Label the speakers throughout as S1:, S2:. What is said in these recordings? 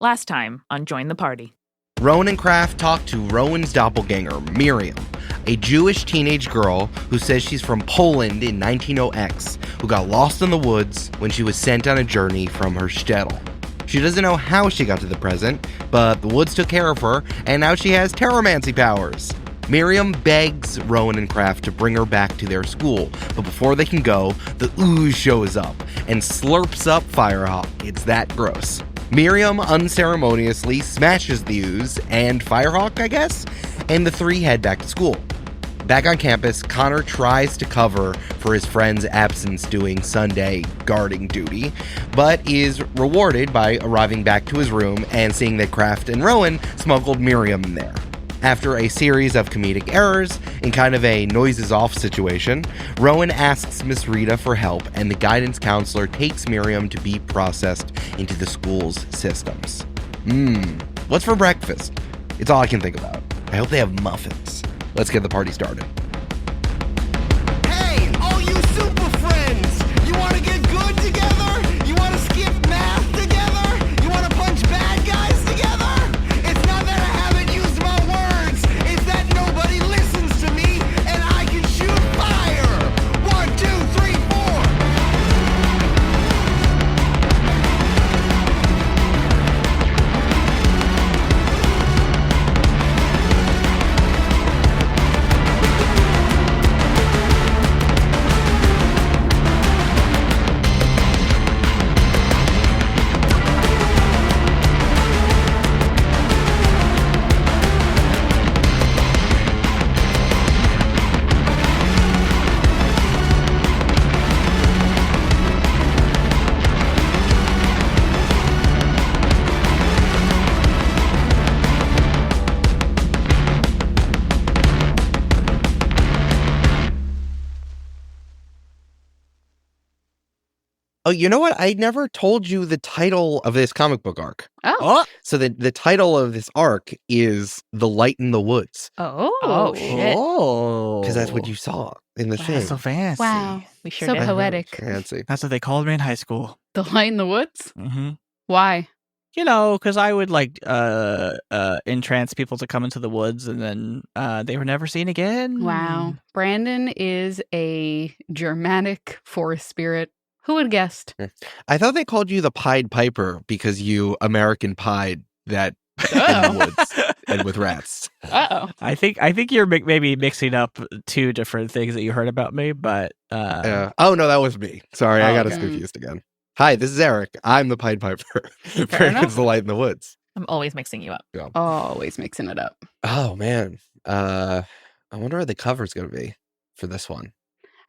S1: Last time on Join the Party.
S2: Rowan and Kraft talk to Rowan's doppelganger, Miriam, a Jewish teenage girl who says she's from Poland in 1900X, who got lost in the woods when she was sent on a journey from her shtetl. She doesn't know how she got to the present, but the woods took care of her, and now she has terromancy powers. Miriam begs Rowan and Kraft to bring her back to their school, but before they can go, the ooze shows up and slurps up Firehawk. It's that gross. Miriam unceremoniously smashes the ooze and Firehawk, I guess, and the three head back to school. Back on campus, Connor tries to cover for his friend's absence doing Sunday guarding duty, but is rewarded by arriving back to his room and seeing that Kraft and Rowan smuggled Miriam in there. After a series of comedic errors, in kind of a noises-off situation, Rowan asks Miss Rita for help, and the guidance counselor takes Miriam to be processed into the school's systems. What's for breakfast? It's all I can think about. I hope they have muffins. Let's get the party started.
S3: Hey, all you super friends! You want to get good together? You want to skip math together? You want to punch bad guys together? It's not that I haven't used my words, it's that nobody listens to me and I can shoot fire! 1, 2, 3, 4!
S2: Oh, you know what? I never told you the title of this comic book arc.
S4: Oh.
S2: So the title of this arc is The Light in the Woods,
S1: Oh, shit.
S4: Oh.
S2: because that's what you saw in the thing.
S4: That's so fancy.
S5: Wow.
S1: We sure
S5: So
S1: did.
S5: poetic.
S2: Fancy.
S4: That's what they called me in high school.
S5: The light in the woods?
S4: Mm-hmm.
S5: Why?
S4: You know, because I would entrance people to come into the woods, and then they were never seen again.
S5: Wow. Brandon is a Germanic forest spirit. Who would have guessed?
S2: I thought they called you the Pied Piper because you American pied that in
S5: Oh.
S2: the woods and with rats.
S5: Uh-oh.
S4: I think you're maybe mixing up two different things that you heard about me, but
S2: Oh, no, that was me. Sorry, I got us
S5: okay.
S2: confused again. Hi, this is Eric. I'm the Pied Piper. Brandon's
S5: enough.
S2: the Light in the Woods.
S1: I'm always mixing you up.
S5: Always mixing it up.
S2: Oh, man. I wonder what the cover's going to be for this one.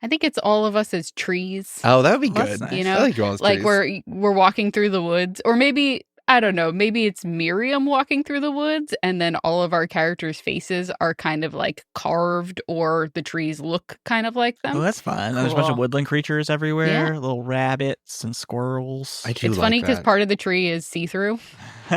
S5: I think it's all of us as trees.
S2: Oh, that would be
S4: Well, that's
S2: good.
S4: nice.
S5: You know,
S2: I like you all as
S5: like
S2: trees.
S5: we're walking through the woods, or maybe I don't know, maybe it's Miriam walking through the woods, and then all of our characters' faces are kind of like carved, or the trees look kind of like them.
S4: oh, that's fun. There's a bunch of
S1: Cool.
S4: woodland creatures everywhere,
S5: Yeah.
S4: little rabbits and squirrels.
S2: I do
S5: It's
S2: like
S5: funny because
S2: that.
S5: part of the tree is see-through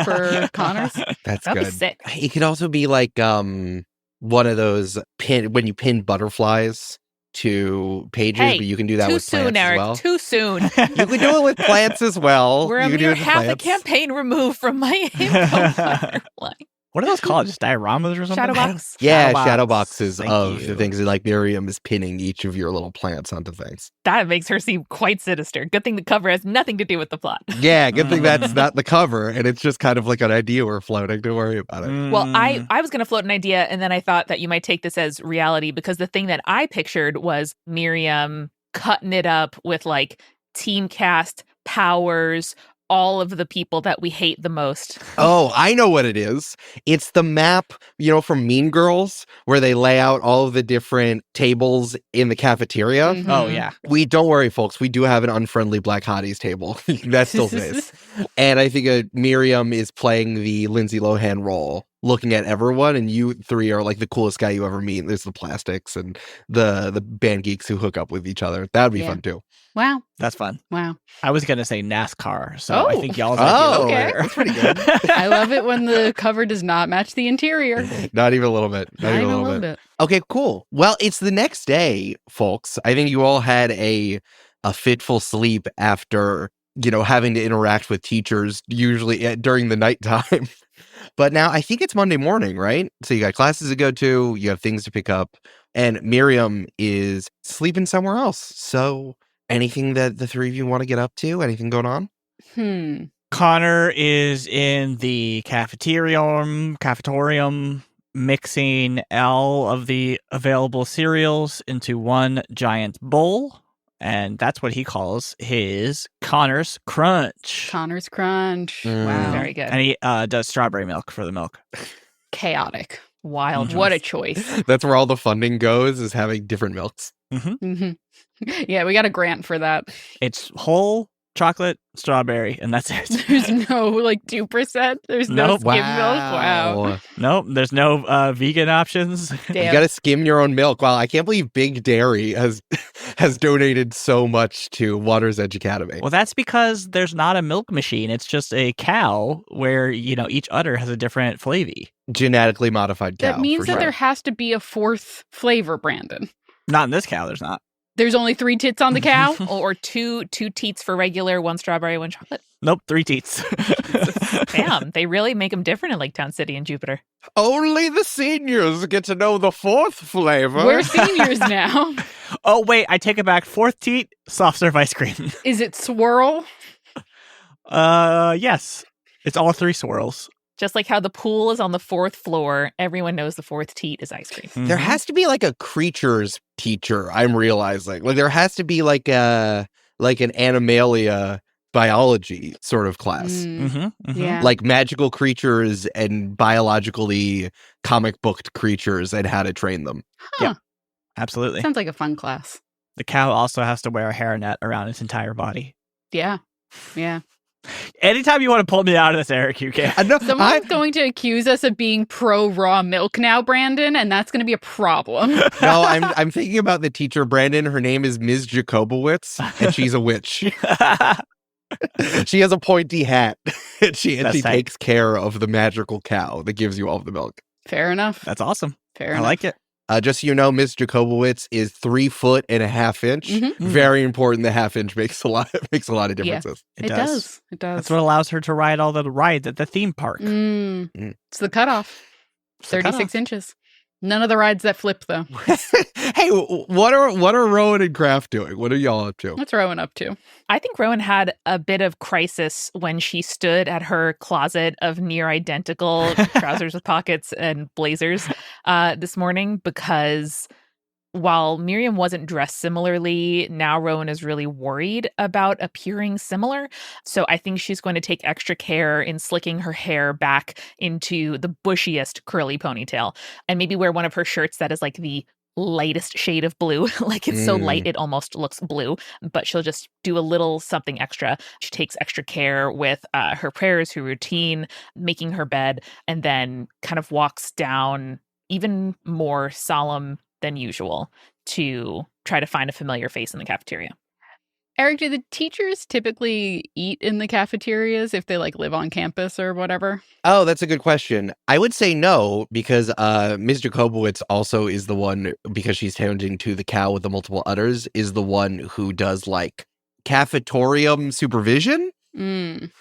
S5: for Connors.
S2: That's
S1: That'd be
S2: good.
S1: sick.
S2: It could also be like one of those when you pin butterflies to pages,
S1: Hey,
S2: but you can do that
S1: Too
S2: with
S1: soon,
S2: plants
S1: Eric.
S2: as well.
S1: Too soon.
S2: You can do it with plants as well.
S1: We're
S2: you
S1: a
S2: can do
S1: mere
S2: it with
S1: half a
S2: plants.
S1: campaign removed from my info butterfly.
S4: What are those called? Just dioramas or something?
S1: Shadow box.
S2: Yeah,
S4: Shadow
S2: shadow
S4: box.
S2: boxes
S4: Thank
S2: of
S4: you.
S2: the things that, like Miriam is pinning each of your little plants onto things.
S1: That makes her seem quite sinister. Good thing the cover has nothing to do with the plot.
S2: Yeah, good thing that's not the cover, and it's just kind of like an idea we're floating. Don't worry about it.
S1: Well,
S4: Mm.
S1: I was going to float an idea, and then I thought that you might take this as reality, because the thing that I pictured was Miriam cutting it up with like team cast powers, all of the people that we hate the most.
S2: Oh, I know what it is. It's the map, from Mean Girls, where they lay out all of the different tables in the cafeteria.
S5: Mhm.
S4: Oh, yeah.
S2: Don't worry, folks. We do have an unfriendly Black Hotties table. That still stays. And I think Miriam is playing the Lindsay Lohan role, looking at everyone, and you three are like the coolest guy you ever meet. There's the plastics and the band geeks who hook up with each other. That would be
S5: Yeah.
S2: fun too.
S5: Wow.
S4: That's fun.
S5: Wow.
S4: I was going to say NASCAR, so I
S5: Oh.
S4: think y'all's
S2: Oh,
S4: idea
S5: okay.
S2: that's pretty good.
S5: I love it when the cover does not match the interior.
S2: Not even a little bit. Not even a little bit. Okay, cool. Well, it's the next day, folks. I think you all had a fitful sleep after having to interact with teachers usually during the nighttime. But now I think it's Monday morning, right? So you got classes to go to, you have things to pick up, and Miriam is sleeping somewhere else. So anything that the three of you want to get up to? Anything going on?
S4: Connor is in the cafetorium mixing all of the available cereals into one giant bowl. And that's what he calls his Connor's Crunch.
S5: Connor's Crunch.
S2: Mm.
S5: Wow.
S1: Very good.
S4: And he does strawberry milk for the milk.
S5: Chaotic.
S1: Wild.
S5: What a choice.
S2: That's where all the funding goes, is having different milks.
S5: Yeah, we got a grant for that.
S4: It's whole chocolate strawberry, and that's it.
S5: There's no 2%. There's no
S4: Nope.
S5: skim milk. Wow.
S4: Nope, there's no vegan options.
S5: Damn.
S2: You got to skim your own milk. Wow, I can't believe Big Dairy has donated so much to Water's Edge Academy.
S4: Well, that's because there's not a milk machine. It's just a cow where, each udder has a different flavy.
S2: Genetically modified cow.
S5: That means
S2: for
S5: that
S2: sure.
S5: there has to be a fourth flavor, Brandon.
S4: Not in this cow, there's not.
S5: There's only 3 tits on the cow?
S1: Or two teats for regular, 1 strawberry, 1 chocolate.
S4: Nope, 3 teats.
S1: Damn, they really make them different in Lake Town City and Jupiter.
S2: Only the seniors get to know the 4th flavor.
S5: We're seniors now.
S4: Oh, wait, I take it back. 4th teat, soft serve ice cream.
S5: Is it swirl?
S4: Yes. It's all 3 swirls.
S1: Just like how the pool is on the 4th floor, everyone knows the 4th teat is ice cream.
S2: There has to be a creatures teacher, I'm realizing. There has to be an Animalia biology sort of class.
S5: Yeah.
S2: Like magical creatures and biologically comic booked creatures and how to train them.
S5: Huh.
S4: Yeah. Absolutely.
S5: Sounds like a fun class.
S4: The cow also has to wear a hairnet around its entire body.
S5: Yeah. Yeah.
S4: Anytime you want to pull me out of this, Eric, you can.
S5: Someone's going to accuse us of being pro raw milk now, Brandon, and that's going to be a problem.
S2: No, I'm thinking about the teacher, Brandon. Her name is Ms. Jacobowitz, and she's a witch. She has a pointy hat, and she takes care of the magical cow that gives you all of the milk.
S5: Fair enough.
S4: That's awesome.
S5: Fair
S4: I
S5: enough.
S4: like it.
S2: Just so you know, Ms. Jacobowitz is 3 foot and a half inch. Very important. The half inch makes a lot of differences.
S5: It does. It does.
S4: That's what allows her to ride all the rides at the theme park.
S5: It's the cutoff.
S4: It's the
S5: 36
S4: cutoff.
S5: inches. None of the rides that flip, though.
S2: Hey, what are Rowan and Kraft doing? What are y'all up to?
S5: What's Rowan up to?
S1: I think Rowan had a bit of crisis when she stood at her closet of near identical trousers with pockets and blazers this morning, because while Miriam wasn't dressed similarly, now Rowan is really worried about appearing similar. So I think she's going to take extra care in slicking her hair back into the bushiest curly ponytail, and maybe wear one of her shirts that is the lightest shade of blue. It's so light it almost looks blue, but she'll just do a little something extra. She takes extra care with her prayers, her routine, making her bed, and then kind of walks down even more solemn than usual to try to find a familiar face in the cafeteria.
S5: Eric, do the teachers typically eat in the cafeterias if they live on campus or whatever?
S2: Oh, that's a good question. I would say no, because Ms. Jacobowitz also is the one, because she's tending to the cow with the multiple udders, is the one who does cafetorium supervision.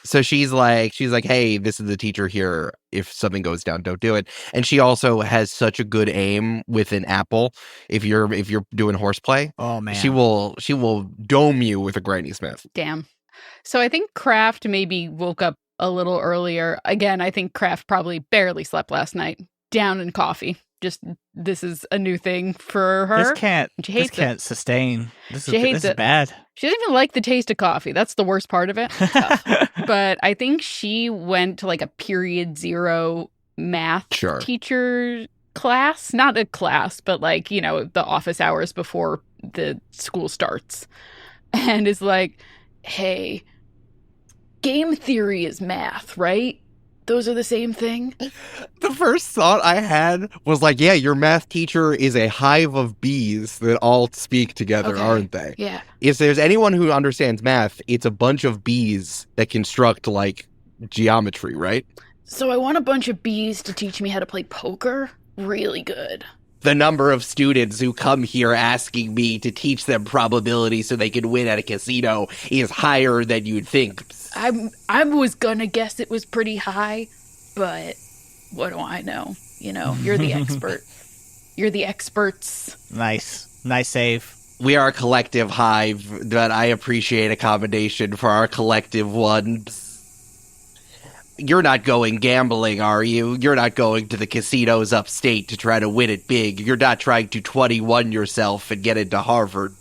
S2: So she's like, hey, this is the teacher here. If something goes down, don't do it. And she also has such a good aim with an apple. If you're doing horseplay,
S4: oh man,
S2: she will dome you with a Granny Smith.
S5: Damn. So I think Kraft maybe woke up a little earlier. Again, I think Kraft probably barely slept last night. Down in coffee. Just this is a new thing for her.
S4: This can't sustain. This is bad.
S5: She doesn't even like the taste of coffee. That's the worst part of it. But I think she went to a period 0 math teacher class. Not a class, but the office hours before the school starts. And is hey, game theory is math, right? Those are the same thing?
S2: The first thought I had was yeah, your math teacher is a hive of bees that all speak together, aren't they?
S5: Yeah.
S2: If there's anyone who understands math, it's a bunch of bees that construct geometry, right?
S5: So I want a bunch of bees to teach me how to play poker. Really good.
S2: The number of students who come here asking me to teach them probability so they can win at a casino is higher than you'd think.
S5: I was gonna guess it was pretty high, but what do I know? You know, you're the expert. You're the experts.
S4: Nice save.
S2: We are a collective hive, but I appreciate accommodation for our collective ones. You're not going gambling, are you? You're not going to the casinos upstate to try to win it big. You're not trying to 21 yourself and get into Harvard.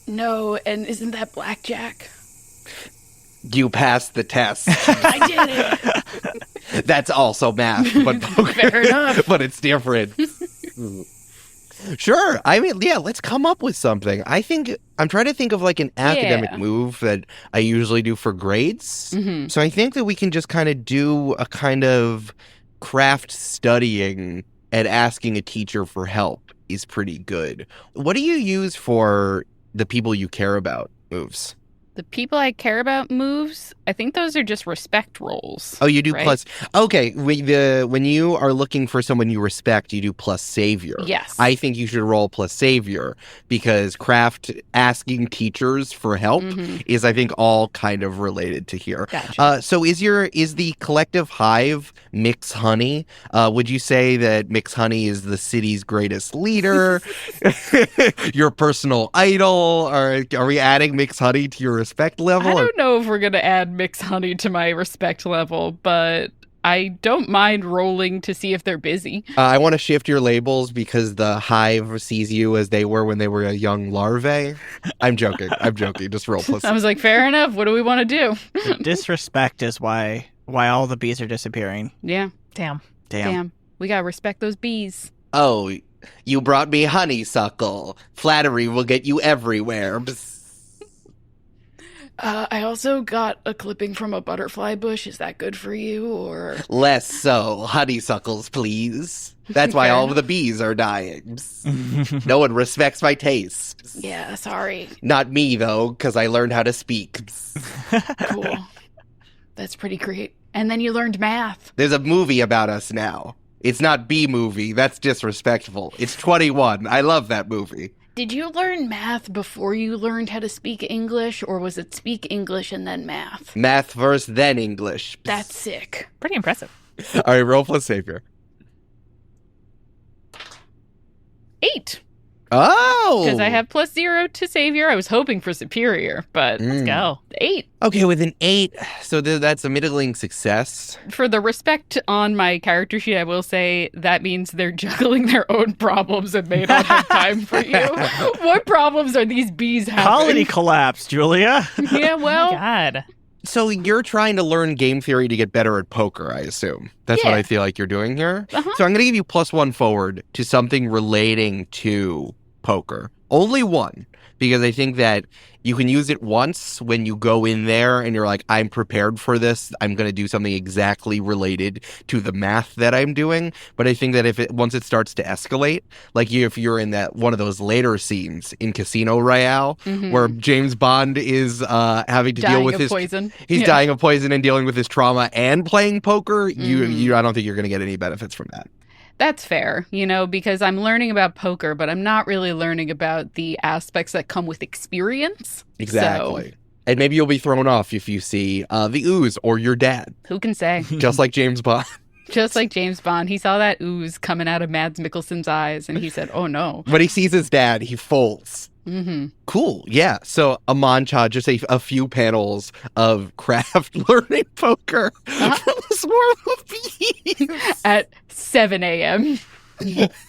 S5: No, and isn't that blackjack?
S2: You passed the test.
S5: I did it.
S2: That's also math, but poker.
S5: Fair enough.
S2: But it's different. Sure. I mean, yeah, let's come up with something. I'm trying to think of like an academic move that I usually do for grades.
S5: Mm-hmm.
S2: So I think that we can just kind of do a kind of craft studying and asking a teacher for help is pretty good. What do you use for the people you care about moves?
S5: The people I care about moves, I think those are just respect rolls.
S2: Oh, you do
S5: right?
S2: plus. Okay, when you are looking for someone you respect, you do plus savior.
S5: Yes.
S2: I think you should roll plus savior because craft asking teachers for help is, I think, all kind of related to here.
S5: Gotcha.
S2: So is the collective hive Mix Honey? Would you say that Mix Honey is the city's greatest leader? Your personal idol? Are we adding Mix Honey to your respect level?
S5: I don't know if we're going to add Mix Honey to my respect level, but I don't mind rolling to see if they're busy.
S2: I want to shift your labels because the hive sees you as they were when they were a young larvae. I'm joking. Just roll plus.
S5: I was like, fair enough. What do we want to do?
S4: Disrespect is why all the bees are disappearing.
S5: Yeah.
S1: Damn.
S5: We got to respect those bees.
S2: Oh, you brought me honeysuckle. Flattery will get you everywhere.
S5: I also got a clipping from a butterfly bush. Is that good for you, or?
S2: Less so. Honeysuckles, please. That's why all of the bees are dying. No one respects my taste.
S5: Yeah, sorry.
S2: Not me, though, because I learned how to speak.
S5: Cool. That's pretty great. And then you learned math.
S2: There's a movie about us now. It's not B-movie. That's disrespectful. It's 21. I love that movie.
S5: Did you learn math before you learned how to speak English, or was it speak English and then math?
S2: Math first, then English.
S5: That's sick.
S1: Pretty impressive.
S2: All right, roll plus savior.
S1: 8.
S2: Oh!
S5: Because I have plus 0 to savior. I was hoping for superior, but
S1: Let's go.
S5: 8.
S2: Okay, with an 8, so that's a middling success.
S5: For the respect on my character sheet, I will say that means they're juggling their own problems and may not have time for you. What problems are these bees having?
S4: Colony collapse, Julia.
S5: Yeah, well,
S1: Oh my God.
S2: So you're trying to learn game theory to get better at poker, I assume. That's what
S5: Yeah.
S2: I feel like you're doing here.
S5: Uh-huh.
S2: So I'm going to give you +1 forward to something relating to poker. Only one, because I think that you can use it once when you go in there and you're like, I'm prepared for this. I'm going to do something exactly related to the math that I'm doing. But I think that once it starts to escalate, like if you're in that one of those later scenes in Casino Royale, where James Bond is having to deal with his
S5: poison.
S2: He's dying of poison and dealing with his trauma and playing poker. You I don't think you're going to get any benefits from that.
S5: That's fair, because I'm learning about poker, but I'm not really learning about the aspects that come with experience.
S2: Exactly. And maybe you'll be thrown off if you see the ooze or your dad.
S5: Who can say?
S2: Just like James Bond.
S5: Just like James Bond. He saw that ooze coming out of Mads Mikkelsen's eyes, and he said, oh, no.
S2: When he sees his dad, he folds. Cool. Yeah. So a montage, just a few panels of craft learning poker from a swarm of bees.
S5: At 7 a.m.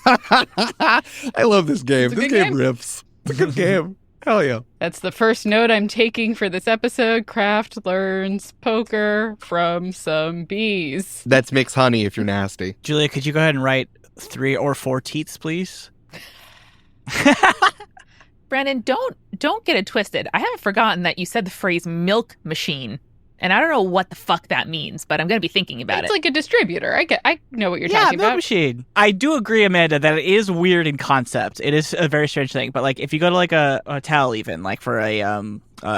S2: I love this game.
S5: It's a
S2: This
S5: good
S2: game
S5: game.
S2: rips. It's a good game. Hell yeah.
S5: That's the first note I'm taking for this episode. Craft learns poker from some bees.
S2: That's mixed honey if you're nasty.
S4: Julia, could you go ahead and write 3 or 4 teats, please?
S1: Brandon, don't get it twisted. I haven't forgotten that you said the phrase milk machine. And I don't know what the fuck that means, but I'm going to be thinking about
S5: It's
S1: it.
S5: like a distributor. I know what you're
S4: Yeah,
S5: talking
S4: milk
S5: about.
S4: machine. I do agree, Amanda, that it is weird in concept. It is a very strange thing. But like, if you go to like a hotel, even like for a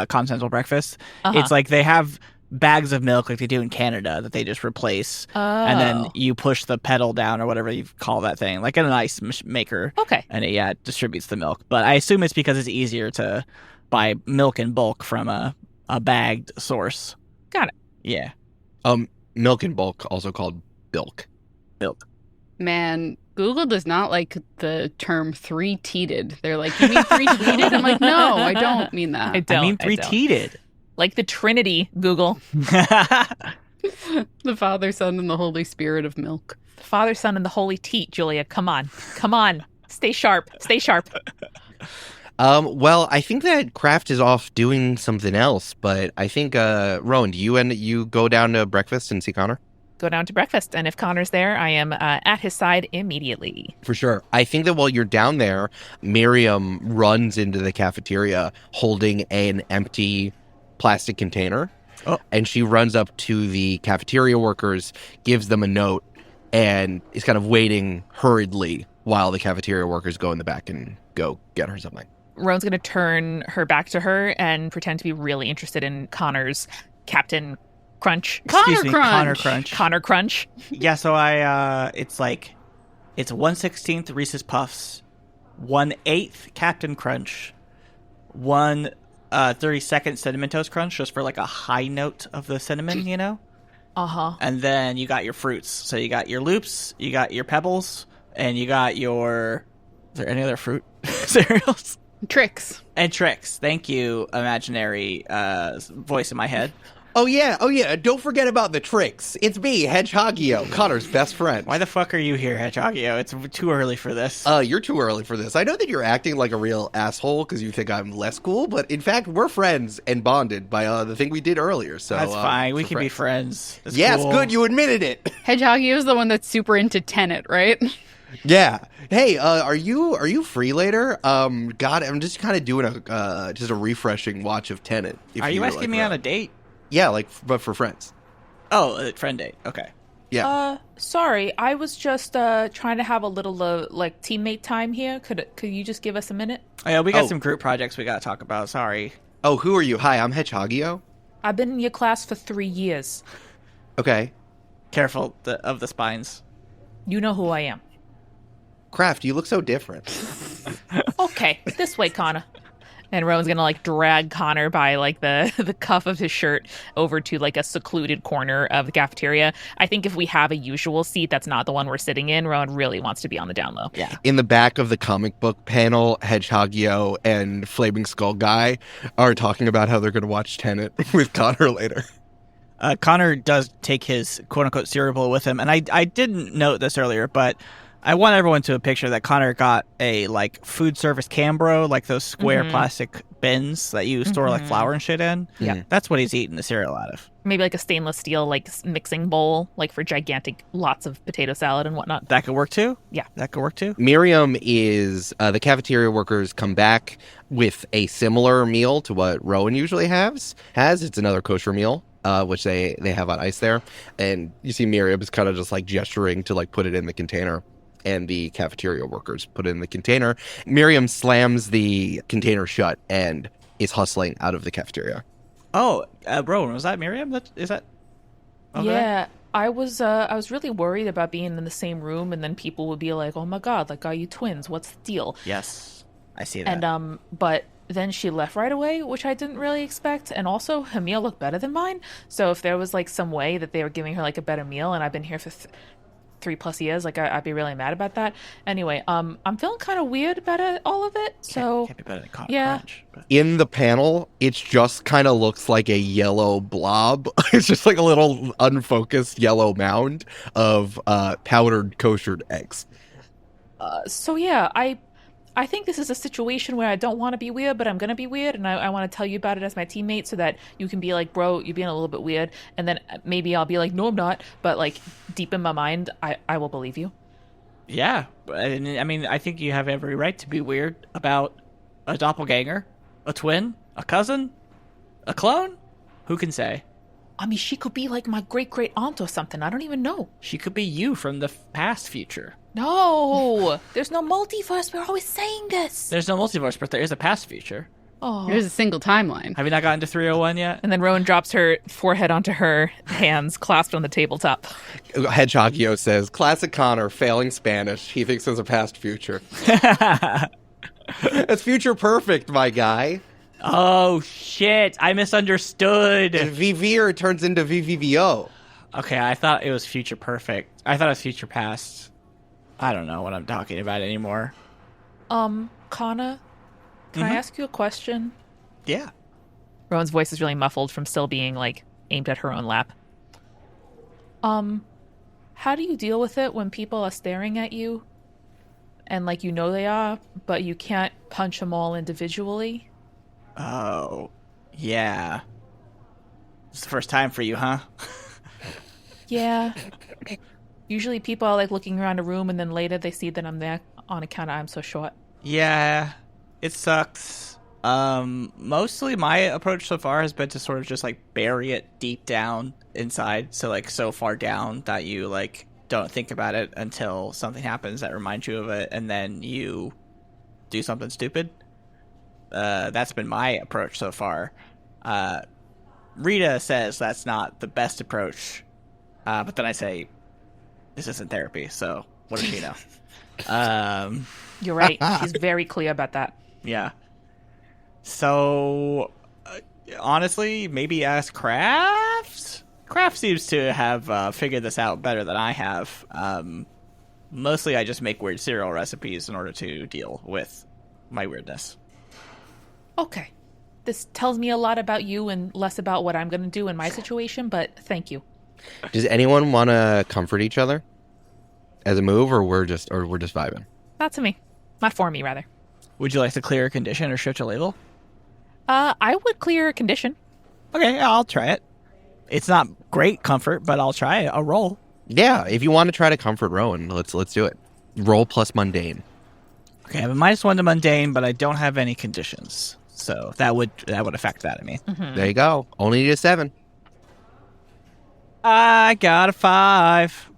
S4: continental breakfast, it's like they have bags of milk like they do in Canada that they just replace. And then you push the pedal down or whatever you call that thing, like an ice maker.
S1: Okay.
S4: And it distributes the milk. But I assume it's because it's easier to buy milk in bulk from a bagged source.
S1: Got it.
S4: Yeah.
S2: Milk in bulk, also called bilk.
S4: Milk.
S5: Man, Google does not like the term three-teated. They're like, you mean three-tweeted? I'm like, no, I don't mean that.
S1: I don't.
S4: I mean three-teated.
S1: Like the Trinity, Google.
S5: The Father, Son, and the Holy Spirit of milk.
S1: The Father, Son, and the Holy Teat, Julia. Come on. Come on. Stay sharp. Stay sharp.
S2: Well, I think that Kraft is off doing something else, but I think, Rowan, do you go down to breakfast and see Connor?
S1: Go down to breakfast, and if Connor's there, I am at his side immediately.
S2: For sure. I think that while you're down there, Miriam runs into the cafeteria holding an empty plastic container, and she runs up to the cafeteria workers, gives them a note, and is kind of waiting hurriedly while the cafeteria workers go in the back and go get her something.
S1: Rowan's going to turn her back to her and pretend to be really interested in Connor's Captain Crunch.
S4: Excuse me,
S5: Connor
S1: Connor Crunch.
S4: Yeah, so it's 1/16 Reese's Puffs, 1/8 Captain Crunch, 1/32 Cinnamon Toast Crunch, just for like a high note of the cinnamon, you know?
S1: Uh-huh.
S4: And then you got your fruits. So you got your Loops, you got your Pebbles, and you got your... Is there any other fruit cereals?
S5: Tricks.
S4: And Tricks. Thank you, imaginary voice in my head.
S2: Oh yeah. Don't forget about the tricks. It's me, Hedgehogio, Connor's best friend.
S4: Why the fuck are you here, Hedgehogio? It's too early for this.
S2: You're too early for this. I know that you're acting like a real asshole because you think I'm less cool, but in fact, we're friends and bonded by the thing we did earlier. So
S4: that's fine. We can be
S2: friends.
S4: It's
S2: Yes,
S4: cool.
S2: good. You admitted it.
S5: Hedgehoggy is the one that's super into Tenet, right?
S2: Yeah. Hey, are you free later? God, I'm just kind of doing a refreshing watch of Tenet.
S4: Are you asking me on a date?
S2: Yeah, but for friends.
S4: Oh, a friend date. Okay.
S2: Yeah.
S1: Sorry, I was just trying to have a little teammate time here. Could you just give us a minute?
S4: Oh, yeah, we got some group projects we got to talk about. Sorry.
S2: Oh, who are you? Hi, I'm Hedgehogio.
S1: I've been in your class for 3 years.
S2: Okay.
S4: Careful of the spines.
S1: You know who I am.
S2: Kraft, you look so different.
S1: Okay, this way, Connor. And Rowan's gonna drag Connor by the cuff of his shirt over to a secluded corner of the cafeteria. I think if we have a usual seat that's not the one we're sitting in, Rowan really wants to be on the down low.
S4: Yeah.
S2: In the back of the comic book panel, Hedgehogio and Flaming Skull Guy are talking about how they're gonna watch Tenet with Connor later.
S4: Connor does take his quote-unquote cereal bowl with him, and I didn't note this earlier, but I want everyone to a picture that Connor got a food service Cambro, those square plastic bins that you store flour and shit in.
S1: Yeah.
S4: That's what he's eating the cereal out of.
S1: Maybe a stainless steel mixing bowl, for gigantic lots of potato salad and whatnot.
S4: That could work too?
S1: Yeah.
S4: That could work too?
S2: Miriam is, the cafeteria workers come back with a similar meal to what Rowan usually has. It's another kosher meal. Which they have on ice there. And you see Miriam is kind of just gesturing to put it in the container. And the cafeteria workers put it in the container. Miriam slams the container shut and is hustling out of the cafeteria.
S4: Oh, Rowan, was that Miriam? Is that?
S1: Yeah, there? I was really worried about being in the same room, and then people would be like, "Oh my God, are you twins? What's the deal?"
S4: Yes, I see that.
S1: And but then she left right away, which I didn't really expect. And also, her meal looked better than mine. So if there was some way that they were giving her a better meal, and I've been here for 3+ years, I'd be really mad about that. Anyway, I'm feeling kind of weird about all of it. So
S4: can't be better than Connor Crunch. But...
S2: In the panel, it just kind of looks like a yellow blob. It's just a little unfocused yellow mound of powdered koshered eggs.
S1: So yeah, I think this is a situation where I don't want to be weird, but I'm going to be weird, and I want to tell you about it as my teammate so that you can be like, bro, you're being a little bit weird, and then maybe I'll be like, no, I'm not, but deep in my mind, I will believe you.
S4: Yeah, I mean, I think you have every right to be weird about a doppelganger, a twin, a cousin, a clone. Who can say?
S1: I mean, she could be my great-great aunt or something. I don't even know.
S4: She could be you from the past future.
S1: No, there's no multiverse. We're always saying this.
S4: There's no multiverse, but there is a past future.
S1: Oh.
S5: There's a single timeline.
S4: Have you not gotten to 301 yet?
S1: And then Rowan drops her forehead onto her hands clasped on the tabletop.
S2: Hedgehogio says, classic Connor, failing Spanish. He thinks there's a past future. It's future perfect, my guy.
S4: Oh, shit. I misunderstood.
S2: Vivir turns into VVVO.
S4: Okay, I thought it was future perfect. I thought it was future past. I don't know what I'm talking about anymore.
S1: Kana, can I ask you a question?
S4: Yeah.
S1: Rowan's voice is really muffled from still being, like, aimed at her own lap. How do you deal with it when people are staring at you? And, like, you know they are, but you can't punch them all individually?
S4: Oh, yeah. It's the first time for you, huh?
S1: Yeah. Usually people are, like, looking around a room, and then later they see that I'm there on account of I'm so short.
S4: Yeah, it sucks. Mostly my approach so far has been to sort of just like bury it deep down inside. So like so far down that you like don't think about it until something happens that reminds you of it, and then you do something stupid. That's been my approach so far. Rita says that's not the best approach, but then I say this isn't therapy, so what does she know?
S1: You're right. She's very clear about that.
S4: Yeah. So, honestly, maybe ask Kraft? Kraft seems to have figured this out better than I have. Mostly I just make weird cereal recipes in order to deal with my weirdness.
S1: Okay. This tells me a lot about you and less about what I'm going to do in my situation, but thank you.
S2: Does anyone want to comfort each other as a move, or we're just vibing?
S1: Not to me. Not for me, rather.
S4: Would you like to clear a condition or shift a label?
S1: I would clear a condition.
S4: Okay, I'll try it. It's not great comfort, but I'll try it. I'll roll.
S2: Yeah, if you want to try to comfort Rowan, let's do it. Roll plus mundane.
S4: Okay, I have a -1 to mundane, but I don't have any conditions, so that would affect that. I mean,
S2: There you go. Only need a 7.
S4: I got a 5.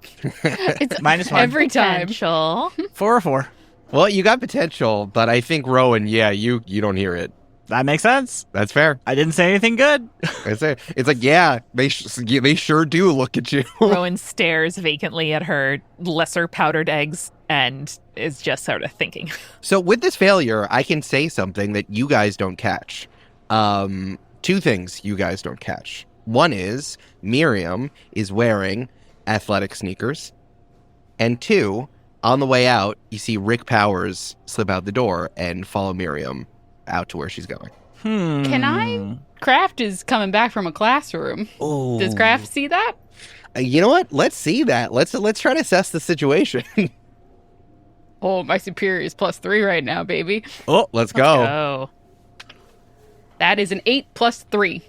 S5: It's
S4: -1.
S5: every time.
S1: Potential.
S4: 4 or 4.
S2: Well, you got potential, but I think Rowan, yeah, you don't hear it.
S4: That makes sense.
S2: That's fair.
S4: I didn't say anything good.
S2: It's like, yeah, they sure do look at you.
S1: Rowan stares vacantly at her lesser powdered eggs and is just sort of thinking.
S2: So with this failure, I can say something that you guys don't catch. 2 things you guys don't catch. One is Miriam is wearing athletic sneakers. And 2, on the way out, you see Rick Powers slip out the door and follow Miriam out to where she's going.
S5: Can I? Kraft is coming back from a classroom.
S2: Oh.
S5: Does Kraft see that?
S2: You know what? Let's see that. Let's try to assess the situation.
S5: Oh, my superior is +3 right now, baby.
S2: Oh, let's go.
S1: Oh.
S5: That is an 8 + 3.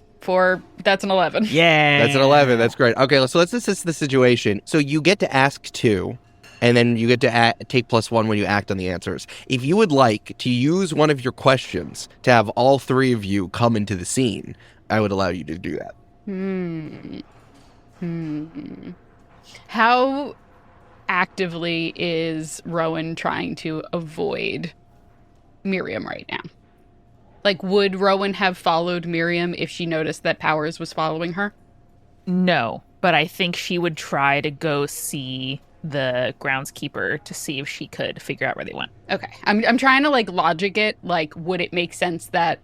S5: That's an 11.
S4: Yeah.
S2: That's an 11. That's great. Okay, so let's assess the situation. So you get to ask 2, and then you get to take +1 when you act on the answers. If you would like to use one of your questions to have all 3 of you come into the scene, I would allow you to do that.
S5: How actively is Rowan trying to avoid Miriam right now? Like, would Rowan have followed Miriam if she noticed that Powers was following her?
S1: No, but I think she would try to go see the groundskeeper to see if she could figure out where they went.
S5: Okay. I'm trying to, like, logic it. Like, would it make sense that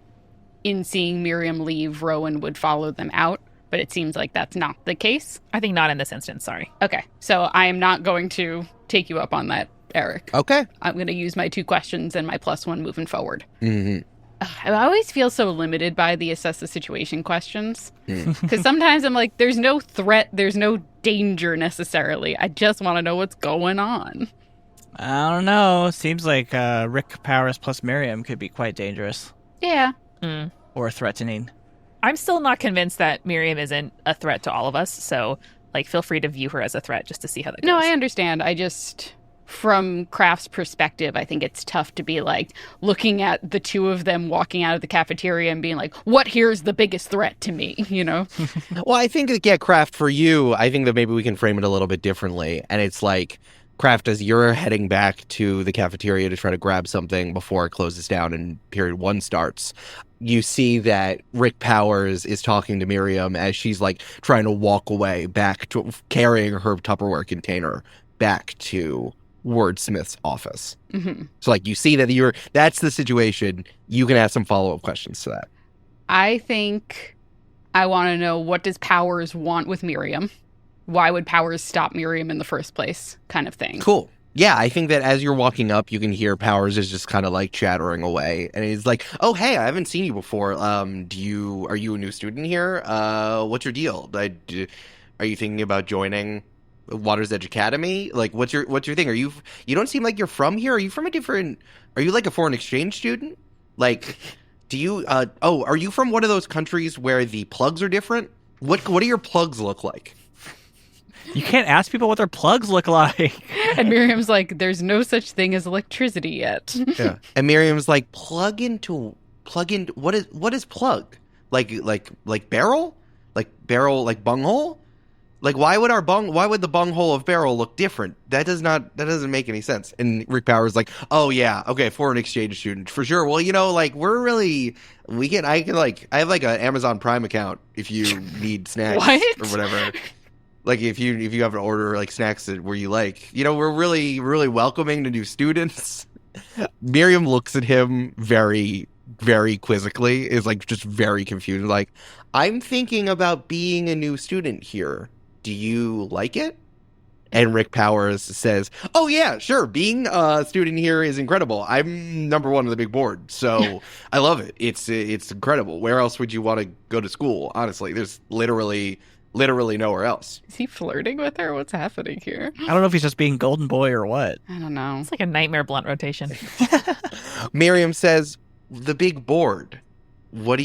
S5: in seeing Miriam leave, Rowan would follow them out? But it seems like that's not the case.
S1: I think not in this instance, sorry.
S5: Okay. So I am not going to take you up on that, Eric.
S2: Okay.
S5: I'm going to use my 2 questions and my +1 moving forward.
S2: Mm-hmm.
S5: I always feel so limited by the assess the situation questions. Because sometimes I'm like, there's no threat, there's no danger necessarily. I just want to know what's going on.
S4: I don't know. Seems like Rick Powers plus Miriam could be quite dangerous.
S5: Yeah.
S4: Or threatening.
S1: I'm still not convinced that Miriam isn't a threat to all of us, so, like, feel free to view her as a threat just to see how that goes.
S5: No, I understand. I just, from Kraft's perspective, I think it's tough to be, like, looking at the 2 of them walking out of the cafeteria and being like, what here's the biggest threat to me, you know?
S2: Well, I think that, yeah, Kraft, for you, I think that maybe we can frame it a little bit differently. And it's like, Kraft, as you're heading back to the cafeteria to try to grab something before it closes down and period 1 starts, you see that Rick Powers is talking to Miriam as she's like trying to walk away back to carrying her Tupperware container back to Wordsmith's office.
S5: Mm-hmm.
S2: So like you see that that's the situation. You can ask some follow-up questions to that.
S5: I think I want to know, what does Powers want with Miriam? Why would Powers stop Miriam in the first place? Kind of thing.
S2: Cool. Yeah, I think that as you're walking up, you can hear Powers is just kind of like chattering away, and he's like, "Oh, hey, I haven't seen you before. Are you a new student here? What's your deal? Are you thinking about joining Water's Edge Academy? Like, what's your thing? You don't seem like you're from here. Are you like a foreign exchange student? Like, are you from one of those countries where the plugs are different? What do your plugs look like?"
S4: You can't ask people what their plugs look like.
S5: And Miriam's like, there's no such thing as electricity yet.
S2: Yeah. And Miriam's like, plug in, what is plug? Like barrel? Like barrel, like bunghole? Like why would the bunghole of barrel look different? That doesn't make any sense. And Rick Powers like, oh yeah, okay, foreign exchange student for sure. Well, like I have like an Amazon Prime account if you need snacks
S5: What?
S2: or whatever. Like if you have to order like snacks where you like, we're really, really welcoming to new students. Miriam looks at him very, very quizzically, is like just very confused. Like, I'm thinking about being a new student here. Do you like it? And Rick Powers says, oh yeah, sure. Being a student here is incredible. I'm number one on the big board. So I love it. It's incredible. Where else would you want to go to school? Honestly, there's literally nowhere else.
S5: Is he flirting with her? What's happening here?
S4: I don't know if he's just being golden boy or what.
S5: I don't know.
S1: It's like a nightmare blunt rotation.
S2: Miriam says, the big board. What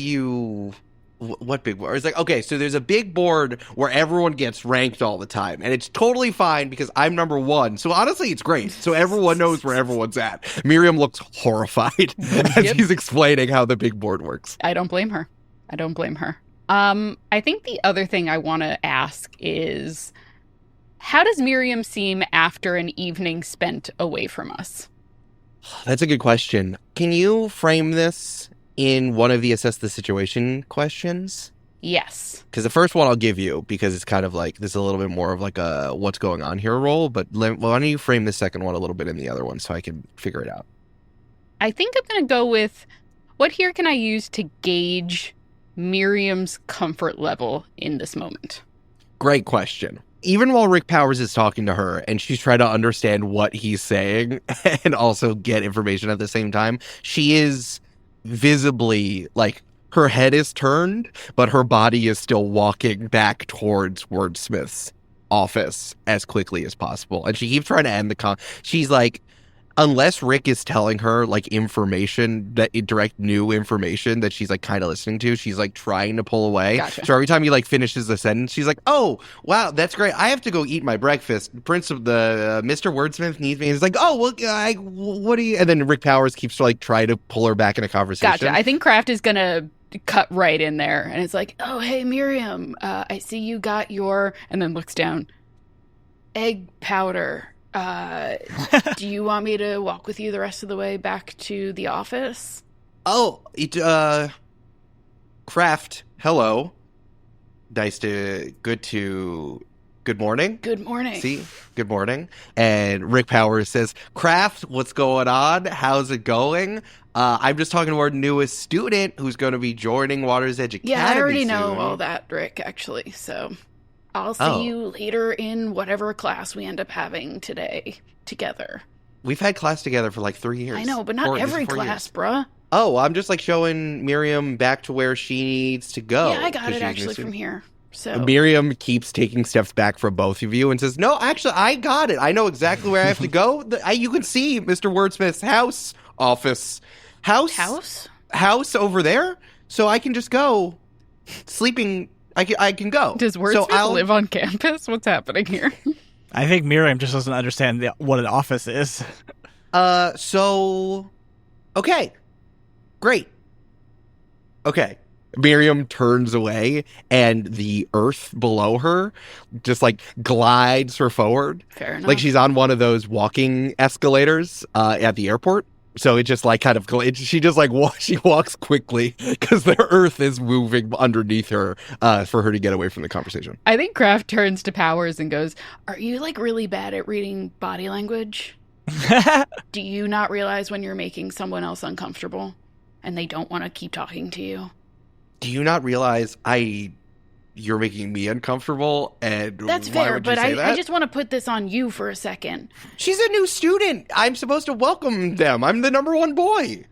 S2: big board? It's like, okay, so there's a big board where everyone gets ranked all the time. And it's totally fine because I'm number one. So honestly, it's great. So everyone knows where everyone's at. Miriam looks horrified as he's explaining how the big board works.
S5: I don't blame her. I think the other thing I want to ask is, how does Miriam seem after an evening spent away from us?
S2: That's a good question. Can you frame this in one of the assess the situation questions?
S5: Yes.
S2: Because the first one I'll give you, because it's kind of like, this is a little bit more of like a what's going on here role, but why don't you frame the second one a little bit in the other one so I can figure it out?
S5: I think I'm going to go with, what here can I use to gauge Miriam's comfort level in this moment?
S2: Great question. Even while Rick Powers is talking to her and she's trying to understand what he's saying and also get information at the same time, she is visibly, like, her head is turned, but her body is still walking back towards Wordsmith's office as quickly as possible. And she keeps trying to end the she's like, unless Rick is telling her like information, direct new information that she's like kind of listening to, she's like trying to pull away.
S5: Gotcha.
S2: So every time he like finishes the sentence, she's like, oh wow, that's great, I have to go eat my breakfast. Mr. Wordsmith needs me. And he's like, oh well, what do you? And then Rick Powers keeps like trying to pull her back in a conversation.
S5: Gotcha. I think Kraft is gonna cut right in there, and it's like, oh hey Miriam, I see you got your, and then looks down, egg powder. Do you want me to walk with you the rest of the way back to the office?
S2: Oh, Kraft, hello. Good morning.
S5: Good morning.
S2: See? Good morning. And Rick Powers says, Kraft, what's going on? How's it going? I'm just talking to our newest student who's going to be joining Water's Edge Academy.
S5: Yeah, I already
S2: soon.
S5: know all that, Rick, actually, so I'll see you later in whatever class we end up having today together.
S2: We've had class together for like 3 years.
S5: I know, but not every class, bruh.
S2: Oh, well, I'm just like showing Miriam back to where she needs to go.
S5: Yeah, I got it actually from here. So
S2: Miriam keeps taking steps back from both of you and says, no, actually, I got it. I know exactly where I have to go. You can see Mr. Wordsmith's house over there. So I can just go sleeping. I can go.
S5: Does Wordsmith live on campus? What's happening here?
S4: I think Miriam just doesn't understand what an office is.
S2: Okay. Great. Okay. Miriam turns away, and the earth below her just, like, glides her forward.
S5: Fair enough.
S2: Like she's on one of those walking escalators at the airport. So it just like kind of, she just like, she walks quickly because the earth is moving underneath her for her to get away from the conversation.
S5: I think Kraft turns to Powers and goes, "Are you like really bad at reading body language? Do you not realize when you're making someone else uncomfortable and they don't want to keep talking to you?
S2: Do you not realize you're making me uncomfortable? And
S5: that's
S2: why
S5: fair,
S2: would you
S5: but
S2: say that?
S5: I just want to put this on you for a second.
S2: She's a new student. I'm supposed to welcome them. I'm the number one boy.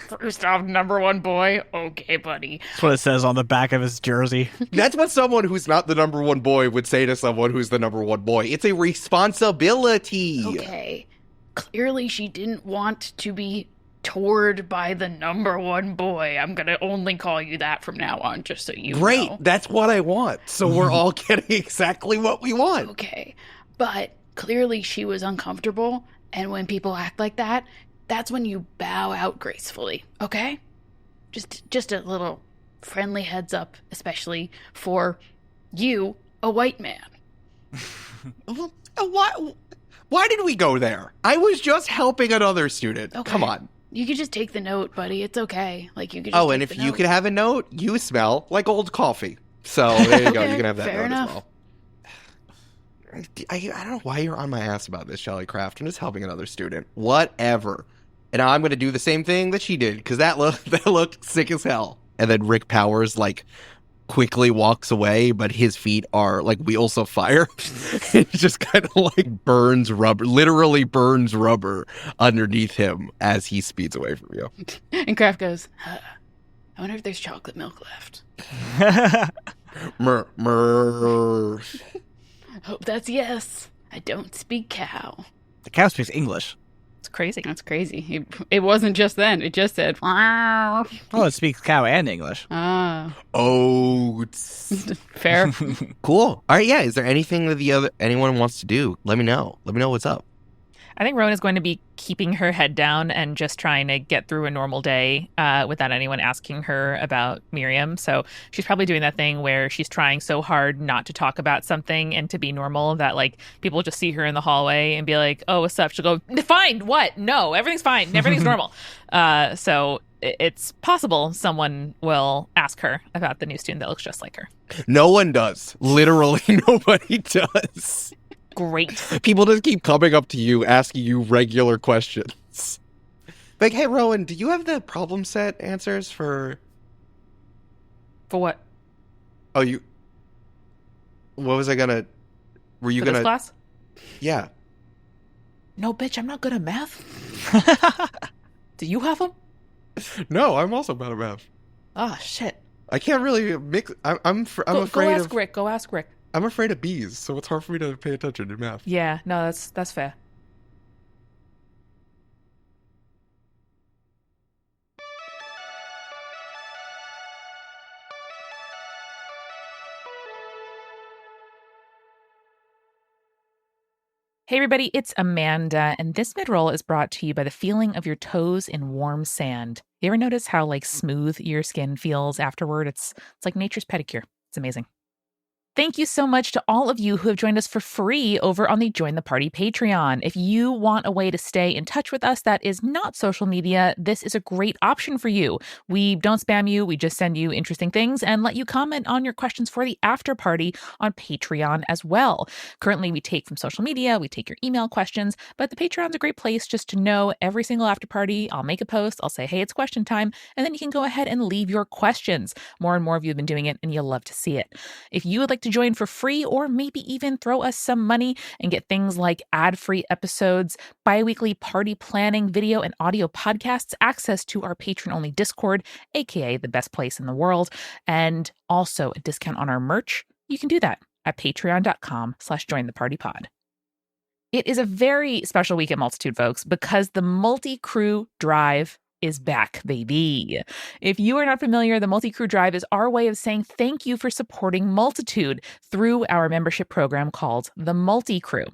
S5: First off, number one boy. Okay, buddy.
S4: That's what it says on the back of his jersey.
S2: That's what someone who's not the number one boy would say to someone who's the number one boy. It's a responsibility.
S5: Okay. Clearly she didn't want to be toured by the number one boy. I'm going to only call you that from now on, just so you
S2: Great.
S5: know.
S2: That's what I want. So we're all getting exactly what we want.
S5: Okay. But clearly she was uncomfortable, and when people act like that, that's when you bow out gracefully, okay? Just a little friendly heads up, especially for you, a white man.
S2: Why did we go there? I was just helping another student.
S5: Okay.
S2: Come on.
S5: You could just take the note, buddy. It's okay. Like, you could just
S2: And
S5: take
S2: if
S5: the
S2: you
S5: note.
S2: could have a note, you smell like old coffee. So there you go.
S5: Okay,
S2: You can have that
S5: fair
S2: note
S5: enough.
S2: as well. I don't know why you're on my ass about this, Shelly Craft. I'm just helping another student. Whatever. And I'm going to do the same thing that she did, because that looked sick as hell. And then Rick Powers, like, quickly walks away, but his feet are like wheels of fire. It just kind of like burns rubber, literally burns rubber underneath him as he speeds away from you.
S5: And Kraft goes, I wonder if there's chocolate milk left.
S2: Murr.
S5: Hope that's yes. I don't speak cow.
S4: The cow speaks English.
S1: It's crazy.
S5: That's crazy. It wasn't just then. It just said, wow.
S4: Oh, it speaks cow and English.
S5: Ah,
S2: Oats.
S5: fair.
S2: Cool. All right, yeah. Is there anything that anyone wants to do? Let me know. Let me know what's up.
S1: I think Rowan is going to be keeping her head down and just trying to get through a normal day without anyone asking her about Miriam. So she's probably doing that thing where she's trying so hard not to talk about something and to be normal that like people just see her in the hallway and be like, "Oh, what's up?" She'll go, "Fine, what? No, everything's fine. Everything's normal." So it's possible someone will ask her about the new student that looks just like her.
S2: No one does. Literally nobody does.
S1: Great.
S2: People just keep coming up to you, asking you regular questions. Like, hey, Rowan, do you have the problem set answers for...
S1: For what?
S2: Oh, you... What was I gonna... Were you
S1: For
S2: gonna...
S1: this class?
S2: Yeah.
S1: No, bitch, I'm not good at math. Do you have them?
S2: No, I'm also bad at math.
S1: Oh, shit.
S2: I can't really mix... I'm afraid
S1: Go ask
S2: of...
S1: Rick. Go ask Rick.
S2: I'm afraid of bees, so it's hard for me to pay attention to math.
S1: Yeah, no, that's fair. Hey everybody, it's Amanda, and this mid-roll is brought to you by the feeling of your toes in warm sand. You ever notice how like smooth your skin feels afterward? It's like nature's pedicure. It's amazing. Thank you so much to all of you who have joined us for free over on the Join the Party Patreon. If you want a way to stay in touch with us that is not social media, this is a great option for you. We don't spam you. We just send you interesting things and let you comment on your questions for the Afterparty on Patreon as well. Currently, we take from social media, we take your email questions, but the Patreon's a great place just to know every single Afterparty. I'll make a post. I'll say, hey, it's question time. And then you can go ahead and leave your questions. More and more of you have been doing it, and you'll love to see it. If you would like to join for free, or maybe even throw us some money and get things like ad-free episodes, bi-weekly party planning, video and audio podcasts, access to our patron-only Discord, aka the best place in the world, and also a discount on our merch, you can do that at patreon.com/jointhepartypod. It is a very special week at Multitude, folks, because the multi-crew drive is back, baby. If you are not familiar, the Multi-Crew Drive is our way of saying thank you for supporting Multitude through our membership program called the Multi-Crew.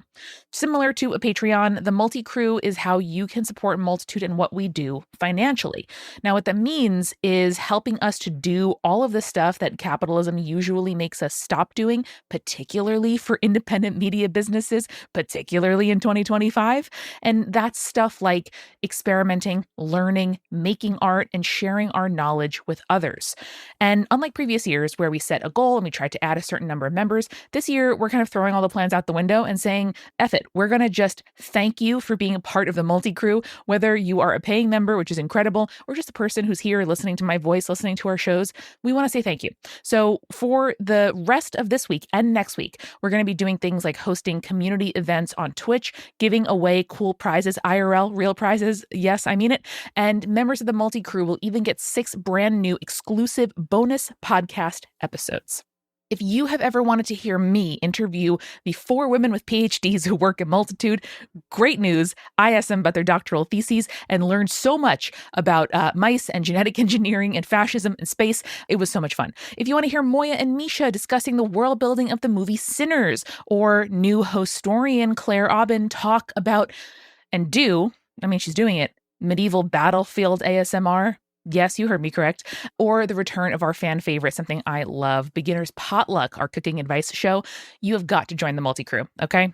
S1: Similar to a Patreon, the Multi-Crew is how you can support Multitude and what we do financially. Now, what that means is helping us to do all of the stuff that capitalism usually makes us stop doing, particularly for independent media businesses, particularly in 2025. And that's stuff like experimenting, learning, making art, and sharing our knowledge with others. And unlike previous years where we set a goal and we tried to add a certain number of members, this year we're kind of throwing all the plans out the window and saying, F it, we're going to just thank you for being a part of the Multi-Crew, whether you are a paying member, which is incredible, or just a person who's here listening to my voice, listening to our shows. We want to say thank you. So for the rest of this week and next week, we're going to be doing things like hosting community events on Twitch, giving away cool prizes, IRL, real prizes. Yes, I mean it. And members of the Multi-Crew will even get 6 brand new exclusive bonus podcast episodes. If you have ever wanted to hear me interview the 4 women with PhDs who work at Multitude, great news. I asked them about their doctoral theses and learned so much about mice and genetic engineering and fascism and space. It was so much fun. If you want to hear Moya and Misha discussing the world building of the movie Sinners, or new historian Claire Aubin talk about she's doing it, medieval battlefield ASMR. Yes, you heard me correct. Or the return of our fan favorite, something I love, Beginner's Potluck, our cooking advice show. You have got to join the Multi-Crew, okay?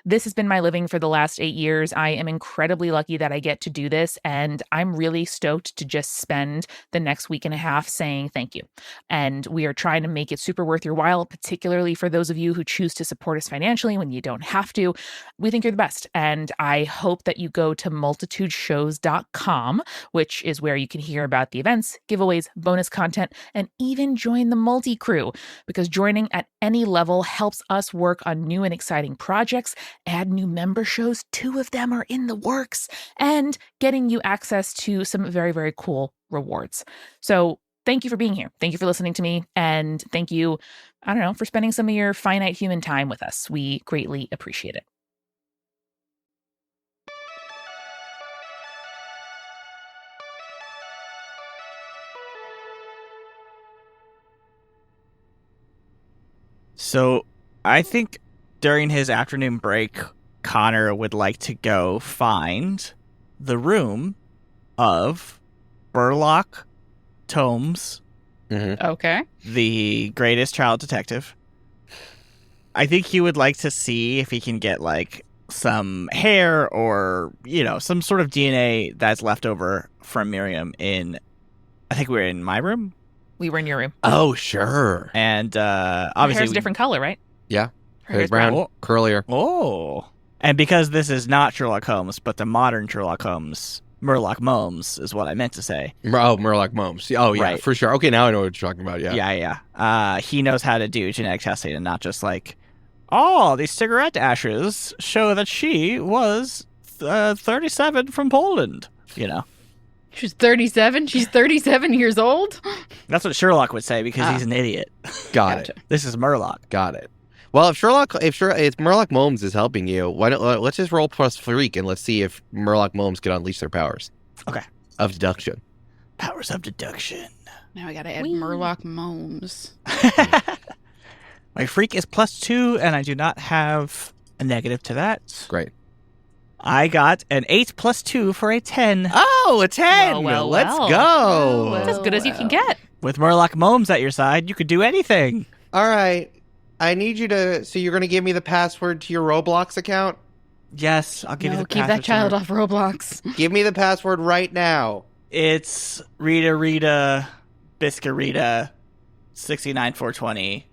S1: This has been my living for the last 8 years. I am incredibly lucky that I get to do this, and I'm really stoked to just spend the next week and a half saying thank you. And we are trying to make it super worth your while, particularly for those of you who choose to support us financially when you don't have to. We think you're the best, and I hope that you go to multitudeshows.com, which is where you can hear about the events, giveaways, bonus content, and even join the Multi-Crew, because joining at any level helps us work on new and exciting projects, add new member shows, 2 of them are in the works, and getting you access to some very, very cool rewards. So thank you for being here. Thank you for listening to me. And thank you, for spending some of your finite human time with us. We greatly appreciate it.
S4: So I think during his afternoon break, Connor would like to go find the room of Burlock Tomes,
S5: Okay.
S4: the greatest child detective. I think he would like to see if he can get like some hair or, some sort of DNA that's left over from Miriam I think we're in my room.
S1: We were in your room.
S2: Oh, sure.
S4: And
S1: Her
S4: obviously
S1: hair's a different color, right?
S2: Yeah.
S1: Her hair's
S2: brown,
S4: brown.
S2: curlier.
S4: Oh. And because this is not Sherlock Holmes, but the modern Sherlock Holmes, Murloc Momes is what I meant to say.
S2: Oh, Murloc Momes. Oh, yeah,
S4: Right.
S2: for sure. Okay, now I know what you're talking about, yeah.
S4: Yeah. He knows how to do genetic testing and not just like, these cigarette ashes show that she was 37 from Poland,
S5: She's 37. She's 37 years old.
S4: That's what Sherlock would say because he's an idiot.
S2: Got
S5: Gotcha.
S2: it.
S4: This is Murloc.
S2: Got it. Well, if Murloc Momes is helping you, why don't let's just roll plus freak and let's see if Murloc Momes can unleash their powers.
S4: Okay.
S2: Of deduction.
S4: Powers of deduction.
S5: Now I gotta add Murloc Momes.
S4: My freak is +2, and I do not have a negative to that.
S2: Great.
S4: I got an 8 + 2 for a 10.
S2: Oh, a 10!
S1: Well,
S2: Let's
S1: well.
S2: go!
S1: That's as good as you can get.
S4: With Murloc Momes at your side, you could do anything.
S2: All right. I need you to... So you're going to give me the password to your Roblox account?
S4: Yes, I'll give you the
S5: Keep that
S4: password
S5: child
S4: to
S5: off Roblox.
S2: Give me the password right now.
S4: It's Rita, Biscarita, 69420, !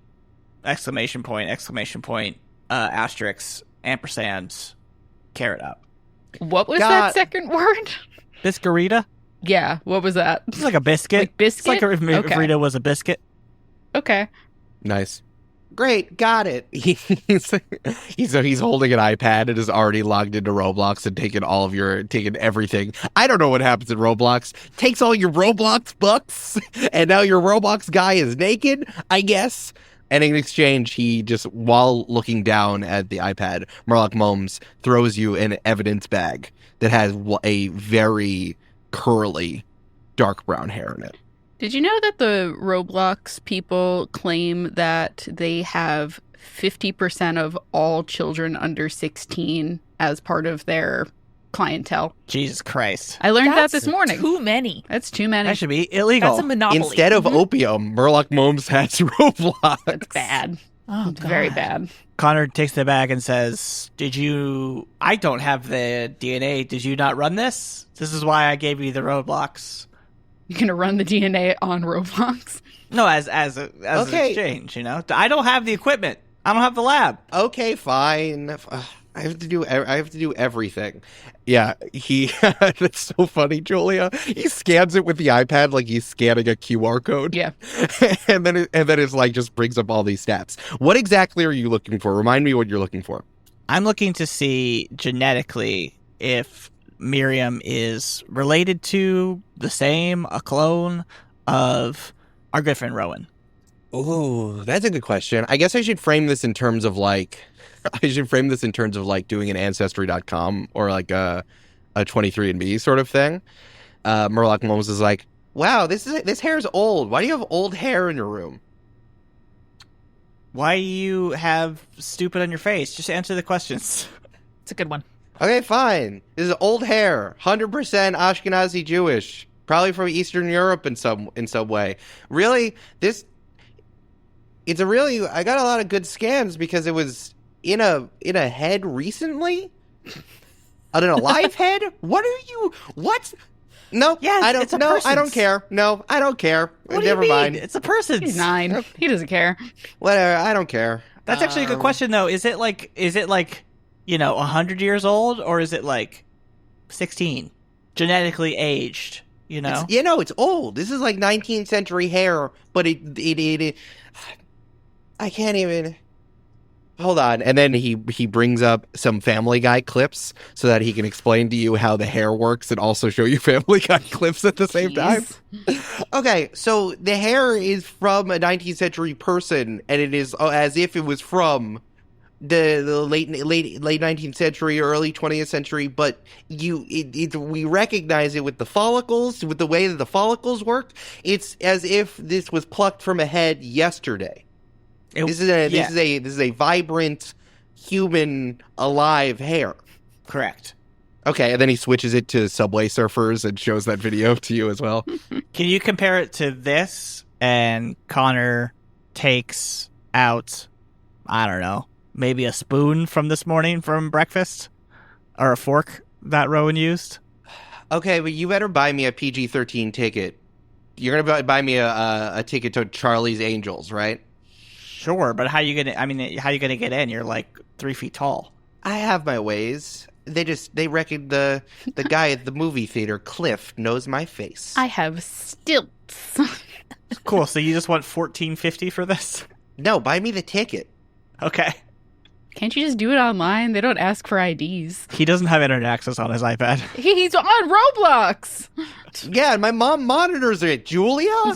S4: Asterisk, ampersand, carrot up.
S5: What was that second word?
S4: Biscarita?
S5: Yeah, what was that?
S4: It's like a biscuit.
S5: Like biscuit?
S4: It's like if
S5: Okay.
S4: Rita was a biscuit.
S5: Okay.
S2: Nice. Great, got it. He's holding an iPad and is already logged into Roblox and taken everything. I don't know what happens in Roblox. Takes all your Roblox bucks, and now your Roblox guy is naked, I guess. And in exchange, he just, while looking down at the iPad, Murloc Momes throws you an evidence bag that has a very curly dark brown hair in it.
S5: Did you know that the Roblox people claim that they have 50% of all children under 16 as part of their clientele?
S4: Jesus Christ.
S5: I learned that this morning.
S1: Too many.
S5: That's too many.
S4: That should be illegal.
S1: That's a monopoly.
S2: Instead of opium, Murloc Momes has Roblox.
S5: That's bad.
S1: Oh,
S5: It's very bad.
S4: Connor takes the bag and says, I don't have the DNA. Did you not run this? This is why I gave you the roadblocks.
S5: You're going to run the DNA on Roblox?
S4: No, as an exchange, I don't have the equipment. I don't have the lab.
S2: Okay, fine. I have to do everything. Yeah, that's so funny, Julia. He scans it with the iPad like he's scanning a QR code.
S5: Yeah.
S2: and then it's like just brings up all these stats. What exactly are you looking for? Remind me what you're looking for.
S4: I'm looking to see genetically if Miriam is related to a clone of our good friend Rowan.
S2: Oh, that's a good question. I guess I should frame this in terms of like doing an Ancestry.com or like a 23andMe sort of thing. Murloc Momes is like, wow, this hair's old. Why do you have old hair in your room?
S4: Why do you have stupid on your face? Just answer the questions.
S1: It's a good one.
S2: Okay, fine. This is old hair, 100% Ashkenazi Jewish, probably from Eastern Europe in some way. Really, I got a lot of good scans because it was in a head recently? On an alive head? What? No,
S4: yeah,
S2: I don't know. I don't care. No, I don't care.
S4: What
S2: Never
S4: do you mean?
S2: mind.
S4: It's a person.
S5: He's 9. He doesn't care.
S2: Whatever, I don't care.
S4: That's actually a good question though. Is it like 100 years old, or is it like 16? Genetically aged,
S2: It's old. This is like 19th century hair, but it I can't even. Hold on. And then he brings up some Family Guy clips so that he can explain to you how the hair works and also show you Family Guy clips at the same time. Okay, so the hair is from a 19th century person, and it is as if it was from the late 19th century, early 20th century, but we recognize it with the follicles, with the way that the follicles work. It's as if this was plucked from a head yesterday. This is a vibrant, human, alive hair.
S4: Correct.
S2: Okay, and then he switches it to Subway Surfers and shows that video to you as well.
S4: Can you compare it to this? And Connor takes out, I don't know, maybe a spoon from this morning from breakfast? Or a fork that Rowan used?
S2: Okay, but you better buy me a PG-13 ticket. You're going to buy me a ticket to Charlie's Angels, right?
S4: Sure, but how you gonna get in? You're like 3 feet tall.
S2: I have my ways. They reckon the guy at the movie theater, Cliff, knows my face.
S5: I have stilts.
S4: Cool. So you just want $14.50 for this?
S2: No, buy me the ticket.
S4: Okay.
S5: Can't you just do it online? They don't ask for IDs.
S4: He doesn't have internet access on his iPad.
S5: He's on Roblox.
S2: Yeah, and my mom monitors it, Julia.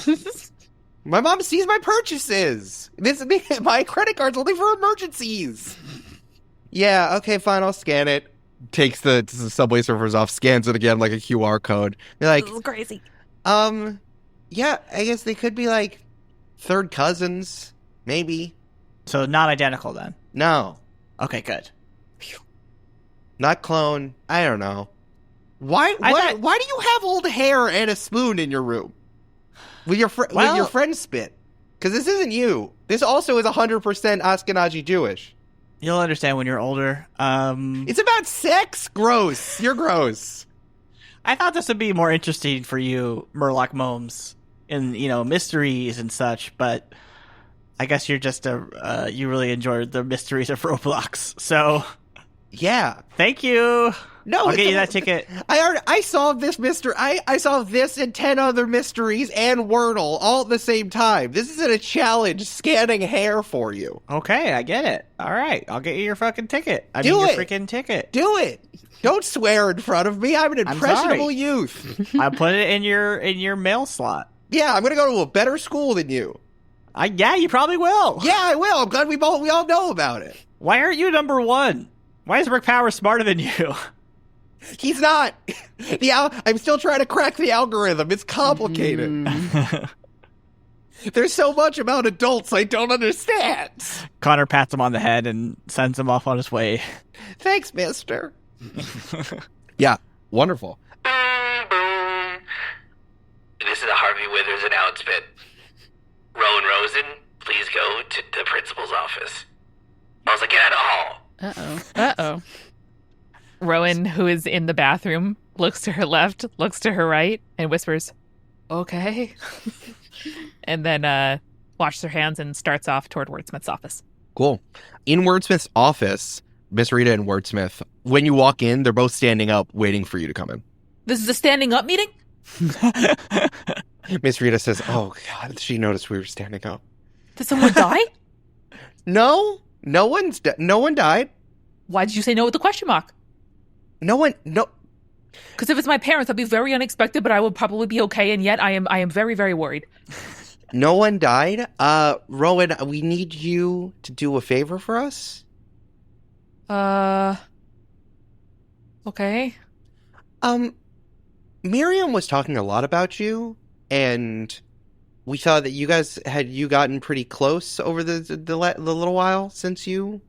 S2: My mom sees my purchases. My credit card's only for emergencies. Yeah, okay, fine, I'll scan it. Takes the Subway Surfers off, scans it again like a QR code. They're like,
S1: This is crazy.
S2: Yeah, I guess they could be like third cousins, maybe.
S4: So not identical then?
S2: No.
S4: Okay, good.
S2: Not clone. I don't know. Why do you have old hair and a spoon in your room? With your friend spit? Because this isn't you. This also is 100% Ashkenazi Jewish.
S4: You'll understand when you're older.
S2: It's about sex. Gross. You're gross.
S4: I thought this would be more interesting for you, Murloc Momes, in mysteries and such. But I guess you're just you really enjoy the mysteries of Roblox. So
S2: yeah,
S4: thank you.
S2: No,
S4: I'll get you that ticket.
S2: I solved this mystery. I solved this and 10 other mysteries and Wordle all at the same time. This isn't a challenge scanning hair for you.
S4: Okay, I get it. All right, I'll get you your fucking ticket.
S2: Your
S4: freaking ticket.
S2: Do it. Don't swear in front of me. I'm an impressionable youth.
S4: I put it in your mail slot.
S2: Yeah, I'm gonna go to a better school than you.
S4: Yeah, you probably will.
S2: Yeah, I will. I'm glad we all know about it.
S4: Why aren't you number one? Why is Rick Powers smarter than you?
S2: He's not. I'm still trying to crack the algorithm. It's complicated. There's so much about adults I don't understand.
S4: Connor pats him on the head and sends him off on his way.
S2: Thanks, mister. Yeah, wonderful.
S6: This is a Harvey Withers announcement. Rowan Rosen, please go to the principal's office. Also, get out of the hall.
S5: Uh-oh.
S1: Rowan, who is in the bathroom, looks to her left, looks to her right, and whispers, okay. And then washes her hands and starts off toward Wordsmith's office.
S2: Cool. In Wordsmith's office, Miss Rita and Wordsmith, when you walk in, they're both standing up waiting for you to come in.
S1: This is a standing up meeting?
S2: Miss Rita says, oh, God, she noticed we were standing up.
S1: Did someone die?
S2: No one died.
S1: Why did you say no with the question mark?
S2: No.
S1: Because if it's my parents, that'd be very unexpected, but I would probably be okay, and yet I am very, very worried.
S2: No one died. Rowan, we need you to do a favor for us.
S1: Okay.
S2: Miriam was talking a lot about you, and we thought that you guys had gotten pretty close over the little while since you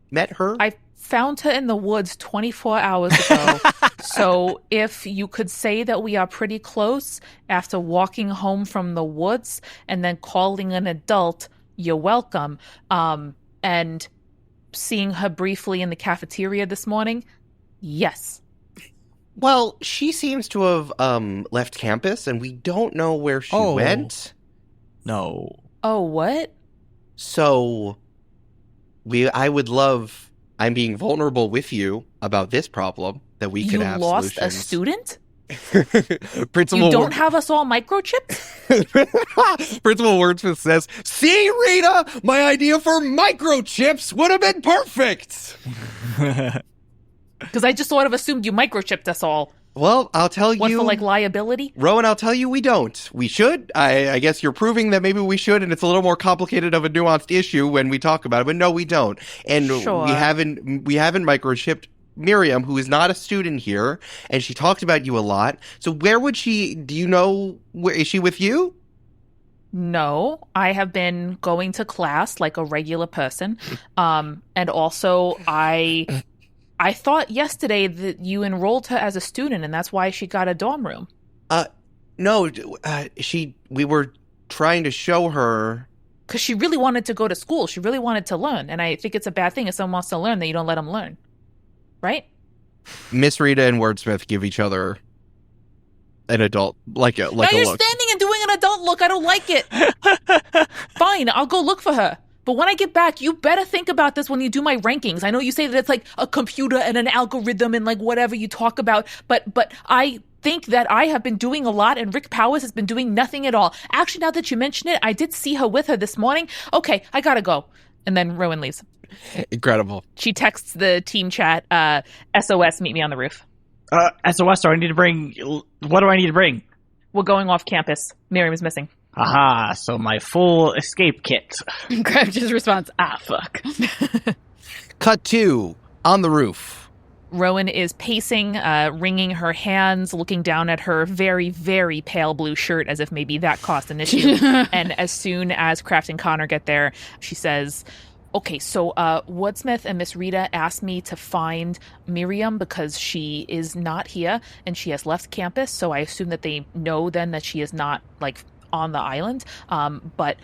S2: met her.
S1: I found her in the woods 24 hours ago. So if you could say that we are pretty close after walking home from the woods and then calling an adult, you're welcome. And seeing her briefly in the cafeteria this morning, yes.
S2: Well, she seems to have left campus, and we don't know where she went.
S4: No.
S1: Oh, what?
S2: So, I'm being vulnerable with you about this problem that we could have
S1: solutions. You lost a student?
S2: Principal
S1: You don't have us all microchipped?
S2: Principal Wordsmith says, see, Rita, my idea for microchips would have been perfect.
S1: Because I just sort of assumed you microchipped us all.
S2: Well, I'll tell you...
S1: What, for, liability?
S2: Rowan, I'll tell you we don't. We should. I guess you're proving that maybe we should, and it's a little more complicated of a nuanced issue when we talk about it, but no, we don't. And
S1: sure.
S2: we haven't microchipped Miriam, who is not a student here, and she talked about you a lot. So where would she... Do you know... Is she with you?
S1: No, I have been going to class like a regular person. And also, I thought yesterday that you enrolled her as a student, and that's why she got a dorm room.
S2: No, we were trying to show her...
S1: Because she really wanted to go to school. She really wanted to learn, and I think it's a bad thing if someone wants to learn that you don't let them learn. Right?
S2: Miss Rita and Wordsmith give each other an adult, like a
S1: now you're
S2: look.
S1: Standing and doing an adult look. I don't like it. Fine, I'll go look for her. But when I get back, you better think about this when you do my rankings. I know you say that it's like a computer and an algorithm and like whatever you talk about, but I think that I have been doing a lot and Rick Powers has been doing nothing at all. Actually, now that you mention it, I did see her with her this morning. Okay, I gotta go. And then Rowan leaves.
S2: Incredible.
S1: She texts the team chat, SOS, meet me on the roof.
S4: SOS, do I need to bring... What do I need to bring?
S1: We're going off campus. Miriam is missing.
S4: Aha, so my full escape kit.
S5: Crouch's response, fuck.
S2: Cut 2, on the roof.
S1: Rowan is pacing, wringing her hands, looking down at her very, very pale blue shirt as if maybe that caused an issue. And as soon as Kraft and Connor get there, she says... Okay, so Wordsmith and Miss Rita asked me to find Miriam because she is not here and she has left campus. So I assume that they know then that she is not like on the island. But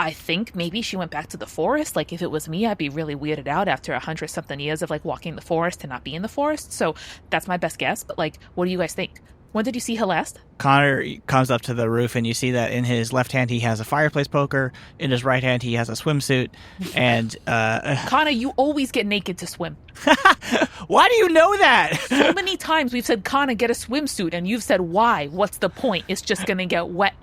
S1: I think maybe she went back to the forest. Like if it was me, I'd be really weirded out after 100-something years of like walking the forest to not be in the forest. So that's my best guess. But like, what do you guys think? When did you see her last?
S4: Connor comes up to the roof, and you see that in his left hand he has a fireplace poker, in his right hand he has a swimsuit, and...
S1: Connor, you always get naked to swim.
S4: Why do you know that?
S1: So many times we've said, Connor, get a swimsuit, and you've said, why? What's the point? It's just going to get wet.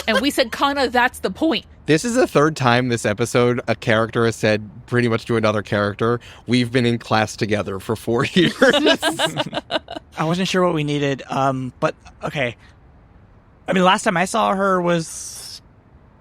S1: And we said, Connor, that's the point.
S2: This is the third time this episode a character has said pretty much to another character, we've been in class together for 4 years.
S4: I wasn't sure what we needed, but okay. I mean, last time I saw her was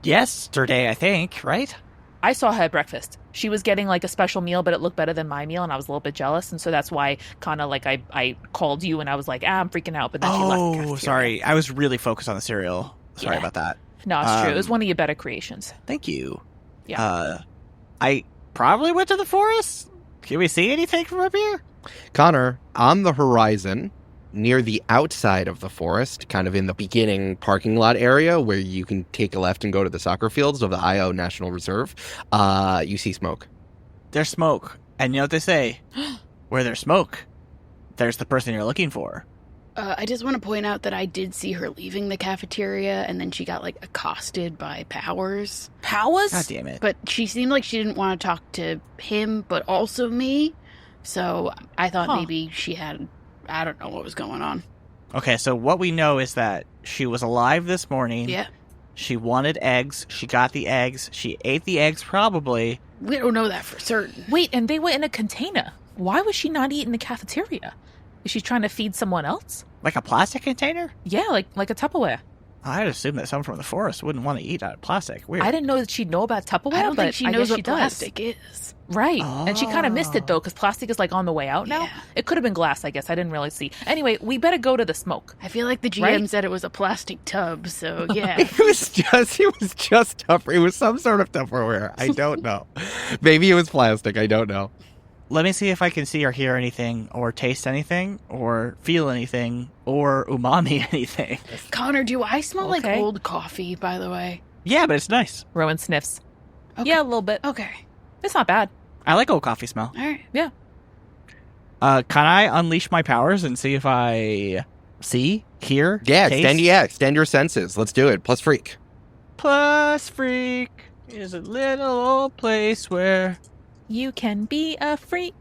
S4: yesterday, I think, right?
S1: I saw her at breakfast. She was getting like a special meal, but it looked better than my meal, and I was a little bit jealous, and so that's why kind of like I called you, and I was like, I'm freaking out, but then she left the cafeteria.
S4: Sorry. I was really focused on the cereal. Sorry about that.
S1: No, it's true. It was one of your better creations.
S4: Thank you.
S1: Yeah.
S4: I probably went to the forest. Can we see anything from up here?
S2: Connor, on the horizon, near the outside of the forest, kind of in the beginning parking lot area where you can take a left and go to the soccer fields of the IO National Reserve, you see smoke.
S4: There's smoke. And you know what they say? Where there's smoke, there's the person you're looking for.
S5: I just want to point out that I did see her leaving the cafeteria, and then she got, like, accosted by Powers.
S1: Powers?
S4: God damn it.
S5: But she seemed like she didn't want to talk to him, but also me. So I thought maybe she had... I don't know what was going on.
S4: Okay, so what we know is that she was alive this morning.
S5: Yeah.
S4: She wanted eggs. She got the eggs. She ate the eggs, probably.
S5: We don't know that for certain.
S1: Wait, and they were in a container. Why was she not eating the cafeteria? Is she trying to feed someone else?
S4: Like a plastic container?
S1: Yeah, like a Tupperware.
S4: I'd assume that someone from the forest wouldn't want to eat out of plastic. Weird.
S1: I didn't know that she'd know about Tupperware,
S5: I don't
S1: but
S5: think she
S1: I
S5: knows
S1: guess
S5: what
S1: she does.
S5: plastic is.
S1: Right. And she kind of missed it, though, because plastic is, like, on the way out now.
S5: Yeah.
S1: It could have been glass, I guess. I didn't really see. Anyway, we better go to the smoke.
S5: I feel like the GM
S1: Right?
S5: said it was a plastic tub, so yeah.
S2: It was just Tupperware. It was some sort of Tupperware. I don't know. Maybe it was plastic. I don't know.
S4: Let me see if I can see or hear anything, or taste anything, or feel anything, or umami anything.
S5: Connor, do I smell like
S1: Okay.
S5: old coffee, by the way?
S4: Yeah, but it's nice.
S1: Rowan sniffs.
S5: Okay.
S1: Yeah, a little bit.
S5: Okay.
S1: It's not bad.
S4: I like old coffee smell.
S5: All right.
S1: Yeah.
S4: Can I unleash my powers and see if I see, hear,
S2: Yeah,
S4: taste?
S2: extend your senses. Let's do it. Plus freak.
S4: Plus freak is a little old place where
S1: You can be a freak.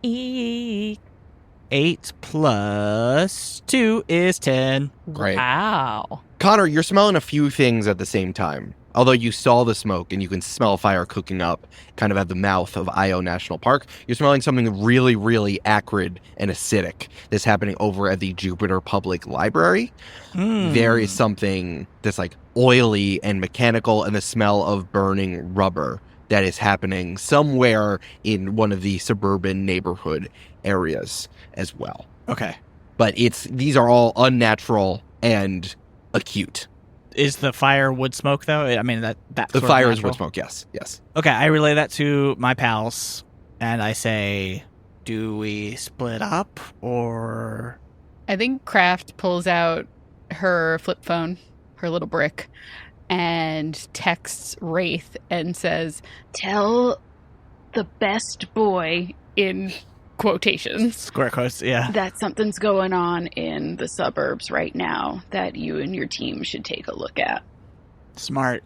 S4: 8 plus 2 is 10.
S2: Great.
S1: Wow.
S2: Connor, you're smelling a few things at the same time. Although you saw the smoke and you can smell fire cooking up kind of at the mouth of Io National Park, you're smelling something really, really acrid and acidic that's happening over at the Jupiter Public Library. There is something that's like oily and mechanical, and the smell of burning rubber that is happening somewhere in one of the suburban neighborhood areas as well.
S4: Okay.
S2: But these are all unnatural and acute.
S4: Is the fire wood smoke, though? I mean, that
S2: The
S4: sort of
S2: fire is
S4: natural?
S2: wood smoke, yes.
S4: Okay, I relay that to my pals, and I say, do we split up, or...
S5: I think Kraft pulls out her flip phone, her little brick, and texts Wraith and says, "Tell the best boy," in quotations,
S4: Square quotes, yeah.
S5: that something's going on in the suburbs right now that you and your team should take a look at.
S4: Smart.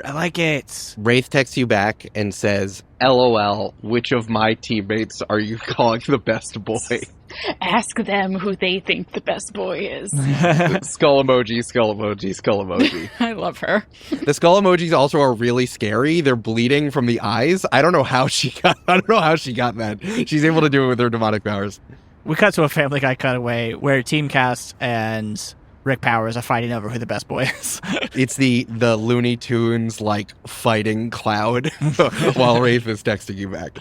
S4: I like it.
S2: Wraith texts you back and says, LOL, which of my teammates are you calling the best boy?
S5: Ask them who they think the best boy is.
S2: Skull emoji, skull emoji, skull emoji.
S5: I love her.
S2: The skull emojis also are really scary. They're bleeding from the eyes. I don't know how she got that. She's able to do it with her demonic powers.
S4: We cut to a Family Guy cutaway where Team Cast and Rick Powers are fighting over who the best boy is.
S2: It's the Looney Tunes like fighting cloud while Wraith is texting you back.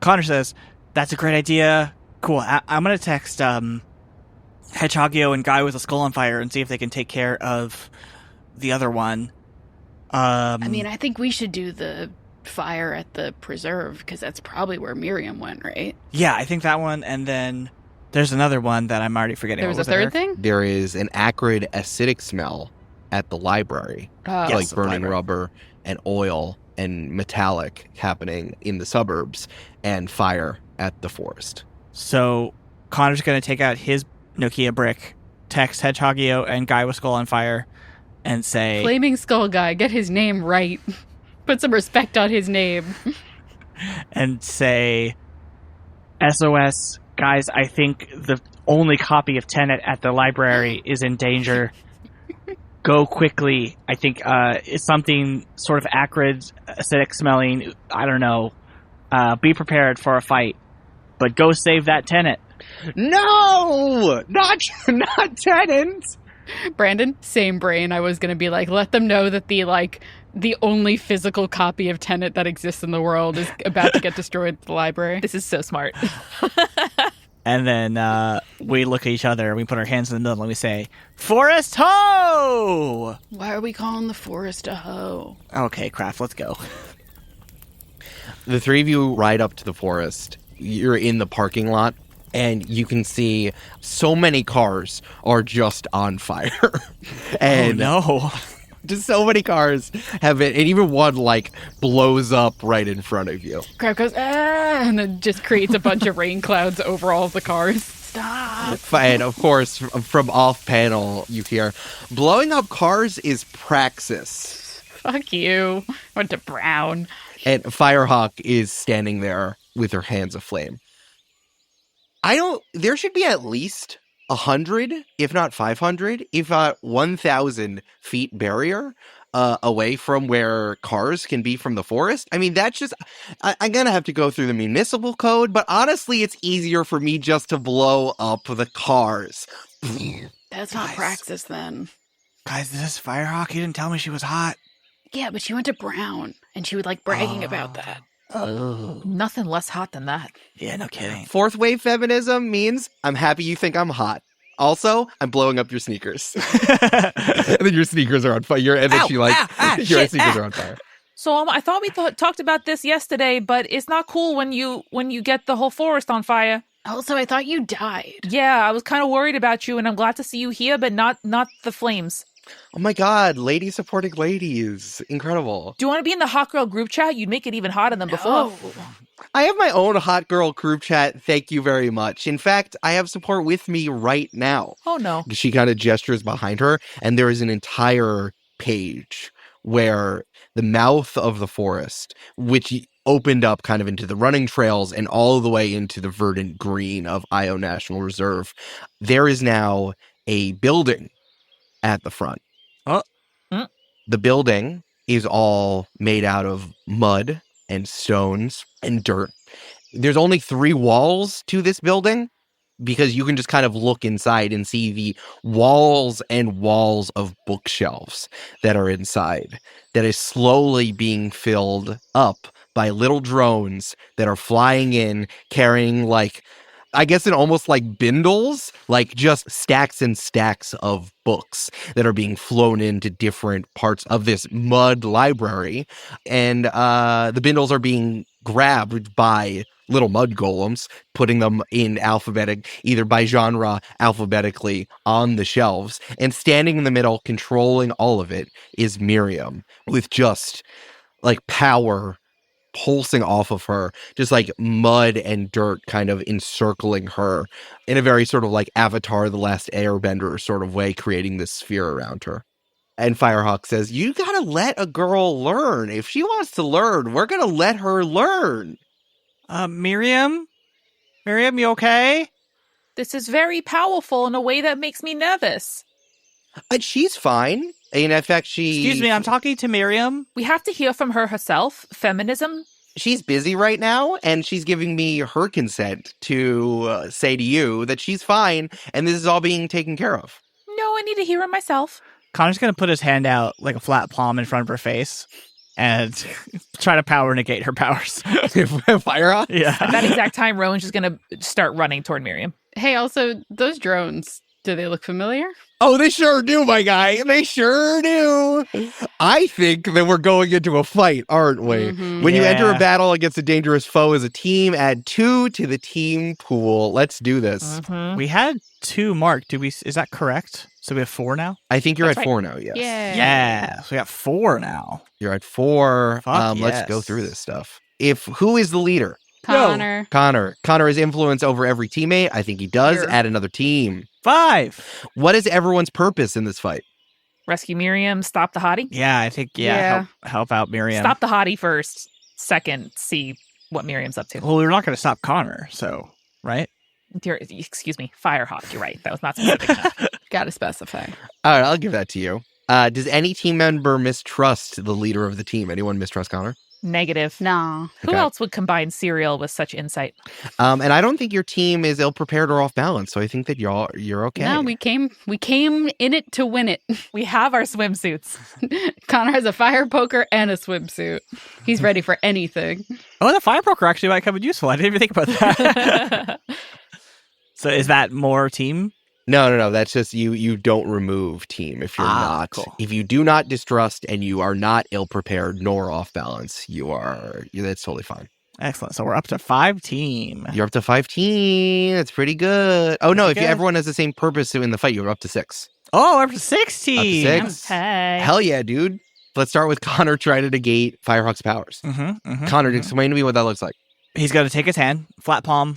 S4: Connor says, "That's a great idea. Cool. I'm going to text Hedgehogio and Guy with a Skull on Fire and see if they can take care of the other one."
S5: I mean, I think we should do the fire at the preserve because that's probably where Miriam went, right?
S4: Yeah, I think that one. And then there's another one that I'm already forgetting.
S5: There
S4: What
S5: was a
S4: it,
S5: third
S4: Eric?
S5: thing?
S2: There is an acrid acidic smell at the library.
S5: Oh.
S4: Yes,
S2: Like
S4: the
S2: burning
S4: library.
S2: rubber and oil and metallic happening in the suburbs, and fire at the forest.
S4: So Connor's going to take out his Nokia brick, text Hedgehogio and Guy with Skull on Fire, and say,
S5: Flaming Skull Guy, get his name right. Put some respect on his name.
S4: SOS, guys, I think the only copy of Tenet at the library is in danger. Go quickly. I think it's something sort of acrid, acidic smelling. I don't know. Be prepared for a fight. But go save that Tenet.
S2: No! Not Tenant!
S5: Brandon, same brain. I was going to be like, let them know that the, the only physical copy of Tenet that exists in the world is about to get destroyed at the library.
S1: This is so smart.
S4: And then we look at each other, and we put our hands in the middle, and we say, Forest Ho!
S5: Why are we calling the forest a hoe?
S4: Okay, Kraft, let's go.
S2: The three of you ride up to the forest. You're in the parking lot, and you can see so many cars are just on fire. And
S4: no.
S2: just so many cars have it, and even one, like, blows up right in front of you.
S5: Crab goes, and then just creates a bunch of rain clouds over all of the cars. Stop.
S2: And, of course, from off-panel, you hear, blowing up cars is praxis.
S5: Fuck you. Went to Brown.
S2: And Firehawk is standing there with her hands aflame. There should be at least 100, if not 500, if not 1,000 feet barrier away from where cars can be from the forest. I mean, that's just, I'm going to have to go through the municipal code, but honestly, it's easier for me just to blow up the cars.
S5: That's not praxis then.
S4: Guys, this is Firehawk. You didn't tell me she was hot.
S5: Yeah, but she went to Brown, and she would like bragging about that.
S4: Oh.
S1: Nothing less hot than that.
S4: Yeah, no kidding.
S2: Fourth wave feminism means I'm happy you think I'm hot. Also, I'm blowing up your sneakers. And then your sneakers are on fire. And then your sneakers are on fire.
S1: So I thought we talked about this yesterday, but it's not cool when you get the whole forest on fire.
S5: Also, I thought you died.
S1: Yeah, I was kind of worried about you, and I'm glad to see you here, but not the flames.
S2: Oh my god, ladies supporting ladies. Incredible.
S1: Do you want to be in the hot girl group chat? You'd make it even hotter than before.
S2: I have my own hot girl group chat. Thank you very much. In fact, I have support with me right now.
S1: Oh no.
S2: She kind of gestures behind her, and there is an entire page where the mouth of the forest, which opened up kind of into the running trails and all the way into the verdant green of Io National Reserve, there is now a building at the front. The building is all made out of mud and stones and dirt. There's only 3 walls to this building because you can just kind of look inside and see the walls and walls of bookshelves that are inside that is slowly being filled up by little drones that are flying in carrying I guess in almost like bindles, like just stacks and stacks of books that are being flown into different parts of this mud library. And the bindles are being grabbed by little mud golems, putting them in either by genre, alphabetically on the shelves. And standing in the middle, controlling all of it, is Miriam with just power pulsing off of her, just mud and dirt kind of encircling her in a very sort of Avatar The Last Airbender sort of way, creating this sphere around her. And Firehawk says, you gotta let a girl learn. If she wants to learn, we're gonna let her learn.
S4: Miriam? Miriam, you okay?
S1: This is very powerful in a way that makes me nervous.
S2: And she's fine. And in fact,
S4: Excuse me, I'm talking to Miriam.
S1: We have to hear from her herself. Feminism.
S2: She's busy right now, and she's giving me her consent to say to you that she's fine, and this is all being taken care of.
S1: No, I need to hear it myself.
S4: Connor's going to put his hand out like a flat palm in front of her face and try to power negate her powers.
S2: Firehawk?
S4: Yeah.
S1: At that exact time, Rowan's just going to start running toward Miriam.
S5: Hey, also, those drones, do they look familiar?
S2: Oh, they sure do, my guy. They sure do. I think that we're going into a fight, aren't we?
S5: Mm-hmm.
S2: When you enter a battle against a dangerous foe as a team, add 2 to the team pool. Let's do this.
S1: Mm-hmm.
S4: We had 2 marked. Is that correct? So we have 4 now?
S2: I think you're
S1: That's
S2: at 4 now, yes.
S4: Yeah. So we got 4 now.
S2: You're at 4.
S4: Fuck
S2: Let's go through this stuff. Who is the leader?
S5: Connor.
S2: Connor has influence over every teammate. I think he does.
S5: Sure.
S2: Add another team.
S4: 5.
S2: What is everyone's purpose in this fight?
S1: Rescue Miriam, stop the hottie.
S4: Yeah, I think, help out Miriam.
S1: Stop the hottie first. Second, see what Miriam's up to.
S4: Well, we're not going to stop Connor, so, right?
S1: Excuse me, Firehawk, you're right. That was not specific enough.
S5: Gotta specify.
S2: All right, I'll give that to you. Does any team member mistrust the leader of the team? Anyone mistrust Connor?
S1: Negative.
S5: Nah.
S1: Who else would combine cereal with such insight?
S2: And I don't think your team is ill-prepared or off-balance, so I think that you're okay.
S5: No, we came in it to win it.
S1: We have our swimsuits.
S5: Connor has a fire poker and a swimsuit. He's ready for anything.
S4: Oh, the fire poker actually might come in useful. I didn't even think about that. So is that more team?
S2: No. That's just you don't remove team if you're not.
S4: Cool.
S2: If you do not distrust and you are not ill-prepared nor off-balance, that's totally fine.
S4: Excellent. So we're up to 5 team.
S2: You're up to 5 team. That's pretty good. Oh, no, if
S4: good.
S2: everyone has the same purpose in the fight, you're up to 6.
S4: Oh, we're up to 6 team.
S2: Up to 6.
S1: Okay.
S2: Hell yeah, dude. Let's start with Connor trying to negate Firehawk's powers. Connor, explain to me what that looks like.
S4: He's going to take his hand, flat palm,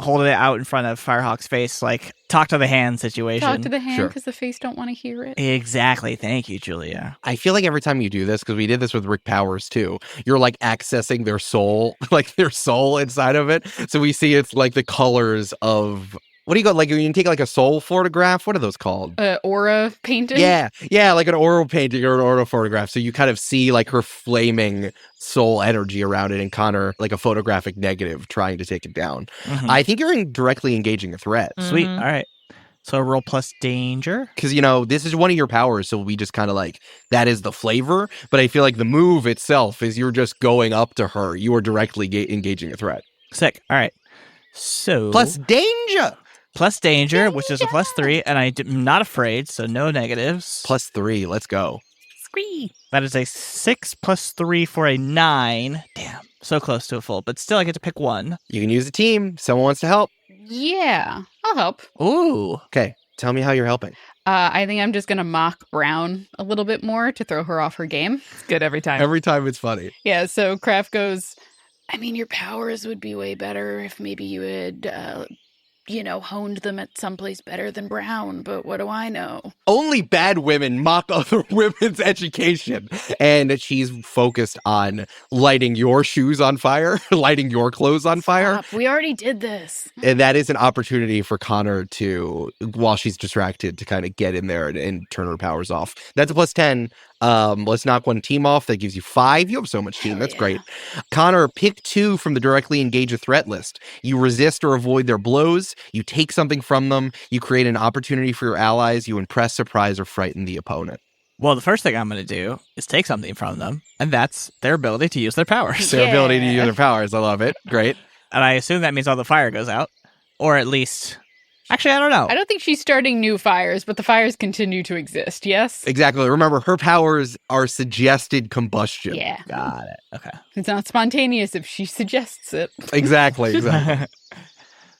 S4: hold it out in front of Firehawk's face, like talk to the hand situation.
S5: Talk to the hand because the face don't want to hear it.
S4: Exactly. Thank you, Julia.
S2: I feel like every time you do this, because we did this with Rick Powers too, you're like accessing their soul, like their soul inside of it. So we see it's like the colors of, what do you got? Like when you take like a soul photograph, what are those called?
S5: Aura painting?
S2: Yeah, like an aura painting or an aura photograph. So you kind of see like her flaming soul energy around it, and Connor like a photographic negative trying to take it down. I think you're directly engaging a threat.
S4: Sweet. All right. So roll plus danger.
S2: Because, this is one of your powers, so we just kind of like, that is the flavor. But I feel like the move itself is you're just going up to her. You are directly engaging a threat.
S4: Sick. All right. So
S2: Plus danger!
S4: Plus danger, which is a +3, and I'm not afraid, so no negatives.
S2: +3, let's go.
S1: Scree.
S4: That is a 6 plus 3 for a 9. Damn, so close to a full, but still I get to pick one.
S2: You can use a team. Someone wants to help.
S5: Yeah, I'll help.
S4: Ooh.
S2: Okay, tell me how you're helping.
S5: I think I'm just going to mock Brown a little bit more to throw her off her game.
S1: It's good every time.
S2: Every time it's funny.
S5: Yeah, so Kraft goes, I mean, your powers would be way better if maybe you had, honed them at someplace better than Brown, but what do I know?
S2: Only bad women mock other women's education. And she's focused on lighting your shoes on fire, lighting your clothes on fire.
S5: Stop. We already did this.
S2: And that is an opportunity for Connor to, while she's distracted, to kind of get in there and turn her powers off. That's a +10. Let's knock one team off. That gives you 5. You have so much team. That's great. Connor, pick 2 from the directly engage a threat list. You resist or avoid their blows. You take something from them. You create an opportunity for your allies. You impress, surprise, or frighten the opponent.
S4: Well, the first thing I'm going to do is take something from them, and that's their ability to use their powers.
S2: Their ability to use their powers. I love it. Great.
S4: And I assume that means all the fire goes out, or at least... Actually, I don't know.
S5: I don't think she's starting new fires, but the fires continue to exist, yes?
S2: Exactly. Remember, her powers are suggested combustion.
S5: Yeah.
S4: Got it. Okay.
S5: It's not spontaneous if she suggests it.
S2: Exactly.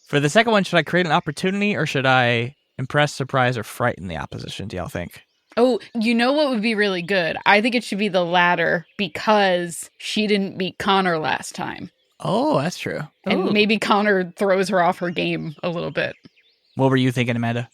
S4: For the second one, should I create an opportunity, or should I impress, surprise, or frighten the opposition, do y'all think?
S5: Oh, you know what would be really good? I think it should be the latter because she didn't beat Connor last time.
S4: Oh, that's true.
S5: And maybe Connor throws her off her game a little bit.
S4: What were you thinking, Amanda?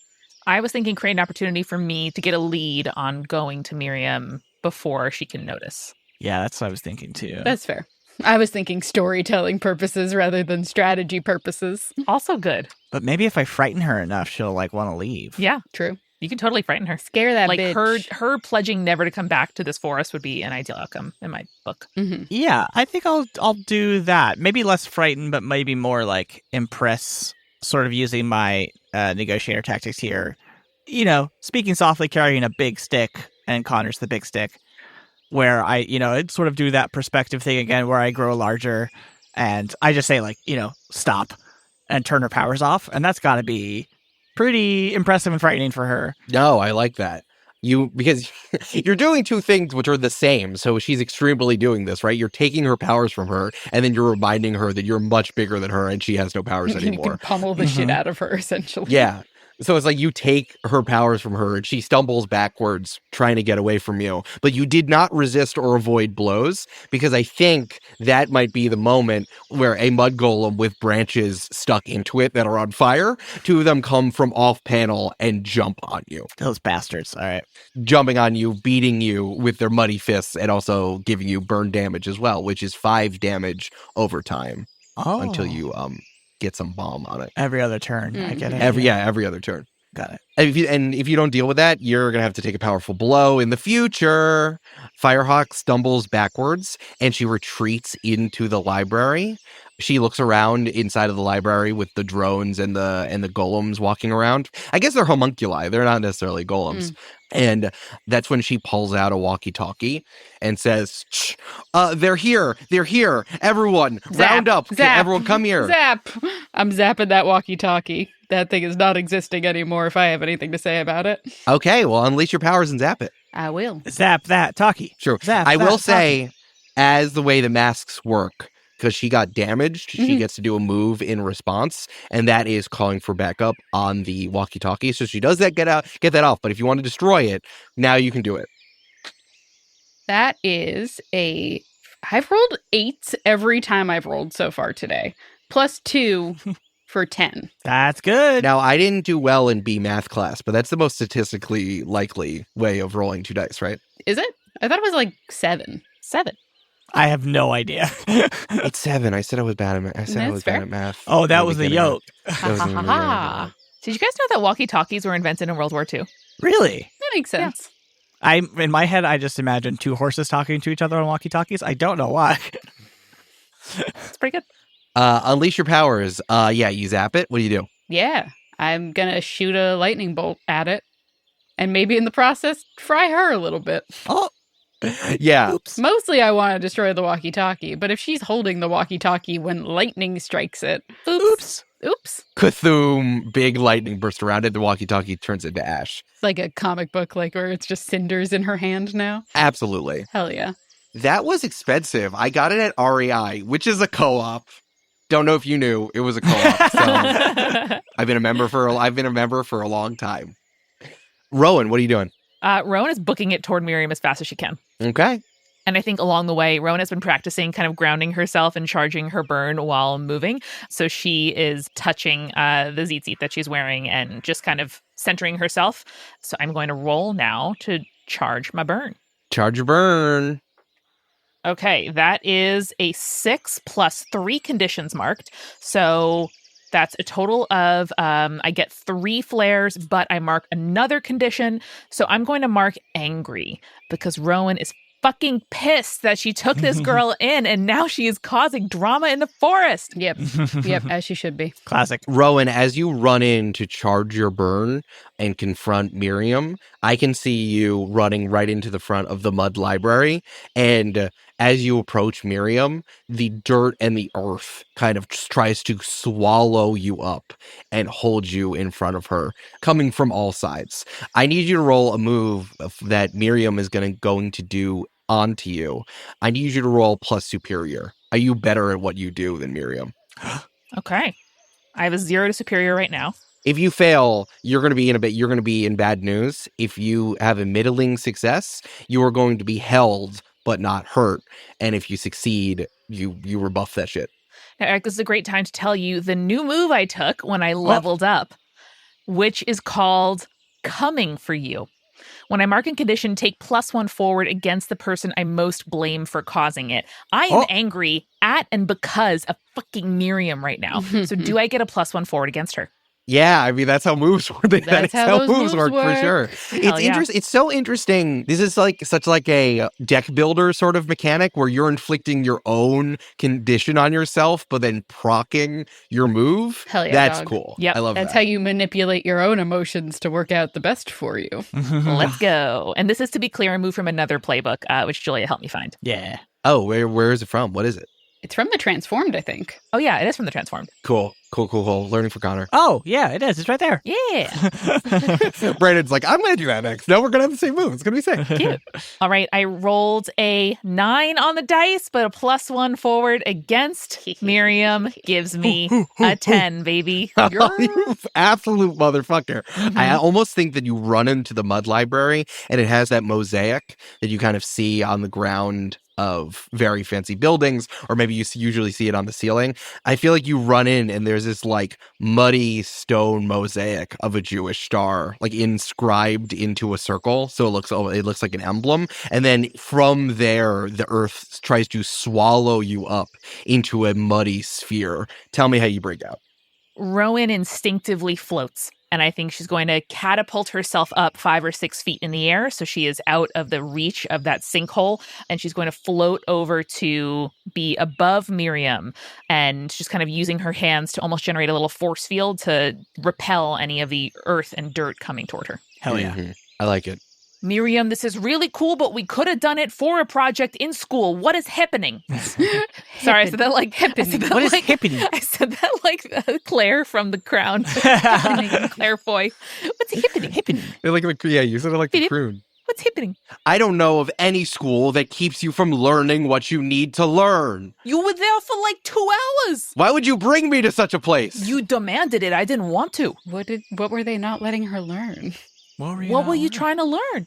S1: I was thinking create an opportunity for me to get a lead on going to Miriam before she can notice.
S4: Yeah, that's what I was thinking too.
S5: That's fair. I was thinking storytelling purposes rather than strategy purposes.
S1: Also good.
S4: But maybe if I frighten her enough, she'll want to leave.
S1: Yeah,
S5: true.
S1: You can totally frighten her.
S5: Scare that bitch.
S1: Her pledging never to come back to this forest would be an ideal outcome in my book.
S5: Mm-hmm.
S4: Yeah, I think I'll do that. Maybe less frighten, but maybe more impress, sort of using my negotiator tactics here. Speaking softly, carrying a big stick, and Connor's the big stick, where I, I'd sort of do that perspective thing again, where I grow larger, and I just say, stop, and turn her powers off, and that's got to be pretty impressive and frightening for her.
S2: No, I like that. Because you're doing 2 things which are the same, so she's extremely doing this, right? You're taking her powers from her, and then you're reminding her that you're much bigger than her and she has no powers anymore.
S5: You can pummel the shit out of her, essentially.
S2: Yeah. So it's like you take her powers from her and she stumbles backwards trying to get away from you. But you did not resist or avoid blows, because I think that might be the moment where a mud golem with branches stuck into it that are on fire, 2 of them come from off panel and jump on you.
S4: Those bastards. All right.
S2: Jumping on you, beating you with their muddy fists, and also giving you burn damage as well, which is 5 damage over time until you get some bomb on it.
S4: Every other turn. I get it.
S2: Every other turn.
S4: Got it.
S2: If you don't deal with that, you're going to have to take a powerful blow in the future. Firehawk stumbles backwards and she retreats into the library. She looks around inside of the library with the drones and the golems walking around. I guess they're homunculi. They're not necessarily golems. And that's when she pulls out a walkie-talkie and says, Shh, they're here. They're here. Everyone,
S5: Zap,
S2: round up.
S5: zap,
S2: Everyone come here.
S5: Zap. I'm zapping that walkie-talkie. That thing is not existing anymore if I have anything to say about it.
S2: Okay, well, unleash your powers and zap it.
S5: I will.
S4: Zap that talkie.
S2: Sure.
S4: Zap
S2: I
S4: that
S2: will
S4: talkie.
S2: say, as the way the masks work, because she got damaged, she gets to do a move in response, and that is calling for backup on the walkie-talkie. So she does that, get that off. But if you want to destroy it, now you can do it.
S5: That is I've rolled 8s every time I've rolled so far today. Plus 2 for 10.
S4: That's good.
S2: Now, I didn't do well in B math class, but that's the most statistically likely way of rolling 2 dice, right?
S5: Is it? I thought it was like 7.
S1: 7.
S4: I have no idea.
S2: It's 7. I said I was bad at math. I said I
S5: That's
S2: was
S5: fair.
S2: bad at math.
S4: Oh, that
S2: in
S4: was the
S2: beginning.
S4: yoke.
S2: That was in the beginning.
S1: Did you guys know that walkie-talkies were invented in World War II?
S4: Really?
S5: That makes sense.
S4: In my head, I just imagined 2 horses talking to each other on walkie-talkies. I don't know why.
S1: It's pretty good.
S2: Unleash your powers. Yeah, you zap it. What do you do?
S5: Yeah. I'm going to shoot a lightning bolt at it. And maybe in the process, fry her a little bit.
S4: Oh,
S2: Yeah.
S4: oops.
S5: Mostly I want to destroy the walkie-talkie, but if she's holding the walkie-talkie when lightning strikes it, oops.
S2: Cthulhu, big lightning burst around it. The walkie-talkie turns into ash.
S5: It's like a comic book, like where it's just cinders in her hand now.
S2: Absolutely.
S5: Hell yeah.
S2: That was expensive. I got it at REI, which is a co-op. Don't know if you knew it was a co-op. So I've been a member for a long time. Rowan, what are you doing?
S1: Rowan is booking it toward Miriam as fast as she can.
S2: Okay.
S1: And I think along the way, Rowan has been practicing kind of grounding herself and charging her burn while moving. So she is touching the zeet that she's wearing and just kind of centering herself. So I'm going to roll now to charge my burn.
S2: Charge your burn.
S1: Okay, that is a 6 plus 3 conditions marked. So that's a total of, I get 3 flares, but I mark another condition. So I'm going to mark angry because Rowan is fucking pissed that she took this girl in and now she is causing drama in the forest.
S5: Yep, as she should be.
S4: Classic.
S2: Rowan, as you run in to charge your burn and confront Miriam, I can see you running right into the front of the mud library. And as you approach Miriam, the dirt and the earth kind of just tries to swallow you up and hold you in front of her, coming from all sides. I need you to roll a move that Miriam is going to do onto you. I need you to roll plus superior. Are you better at what you do than Miriam?
S1: Okay. I have a 0 to superior right now.
S2: If you fail, you're going to be in bad news. If you have a middling success, you are going to be held but not hurt. And if you succeed, you rebuff that shit.
S1: Now, Eric, this is a great time to tell you the new move I took when I leveled up, which is called Coming for You. When I mark a condition, take +1 forward against the person I most blame for causing it. I am angry at and because of fucking Miriam right now. So do I get a +1 forward against her?
S2: Yeah, I mean, that's how moves work. That's how
S5: those
S2: moves
S5: moves
S2: work for sure.
S1: Hell
S2: It's
S1: yeah.
S2: It's so interesting. This is such a deck builder sort of mechanic where you're inflicting your own condition on yourself, but then procking your move.
S5: Hell yeah,
S2: That's
S5: dog.
S2: cool.
S1: Yep,
S2: I love
S5: That's
S2: that.
S5: how you manipulate your own emotions to work out the best for you.
S1: Let's go. And this is to be clear, a move from another playbook, which Julia helped me find.
S4: Yeah.
S2: Oh, where is it from? What is it?
S5: It's from the Transformed, I think.
S1: Oh, yeah, it is from the Transformed.
S2: Cool. Learning for Connor.
S4: Oh, yeah, it is. It's right there.
S1: Yeah.
S2: Brandon's like, I'm going to do that next. No, we're going to have the same move. It's going to be sick.
S1: Cute. All right, I rolled a 9 on the dice, but a +1 forward against Miriam gives me a 10, baby.
S2: You absolute motherfucker. I almost think that you run into the mud library and it has that mosaic that you kind of see on the ground of very fancy buildings, or maybe you usually see it on the ceiling. I feel like you run in and there's this muddy stone mosaic of a Jewish star inscribed into a circle, so it looks like an emblem, and then from there the earth tries to swallow you up into a muddy sphere. Tell me how you break out.
S1: Rowan instinctively floats, and I think she's going to catapult herself up 5 or 6 feet in the air, so she is out of the reach of that sinkhole, and she's going to float over to be above Miriam, and just kind of using her hands to almost generate a little force field to repel any of the earth and dirt coming toward her.
S4: Hell yeah.
S2: Mm-hmm. I like it.
S1: Miriam, this is really cool, but we could have done it for a project in school. What is happening? Sorry, I said that like happening.
S4: What is happening?
S1: I said that like Claire from The Crown. Claire Foy. What's happening?
S2: You said it like the croon.
S1: What's happening?
S2: I don't know of any school that keeps you from learning what you need to learn.
S1: You were there for like 2 hours.
S2: Why would you bring me to such a place?
S1: You demanded it. I didn't want to.
S5: What were they not letting her learn?
S1: What were you trying to learn?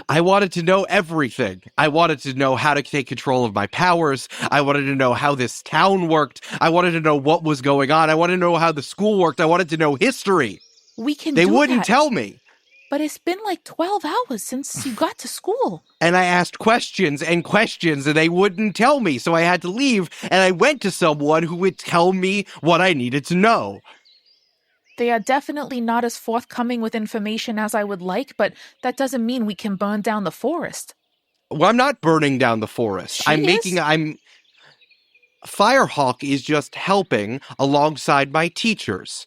S2: I wanted to know everything. I wanted to know how to take control of my powers. I wanted to know how this town worked. I wanted to know what was going on. I wanted to know how the school worked. I wanted to know history.
S1: They
S2: wouldn't tell me.
S1: But it's been like 12 hours since you got to school.
S2: And I asked questions, and they wouldn't tell me. So I had to leave, and I went to someone who would tell me what I needed to know.
S1: They are definitely not as forthcoming with information as I would like, but that doesn't mean we can burn down the forest.
S2: Well, I'm not burning down the forest. Firehawk is just helping alongside my teachers.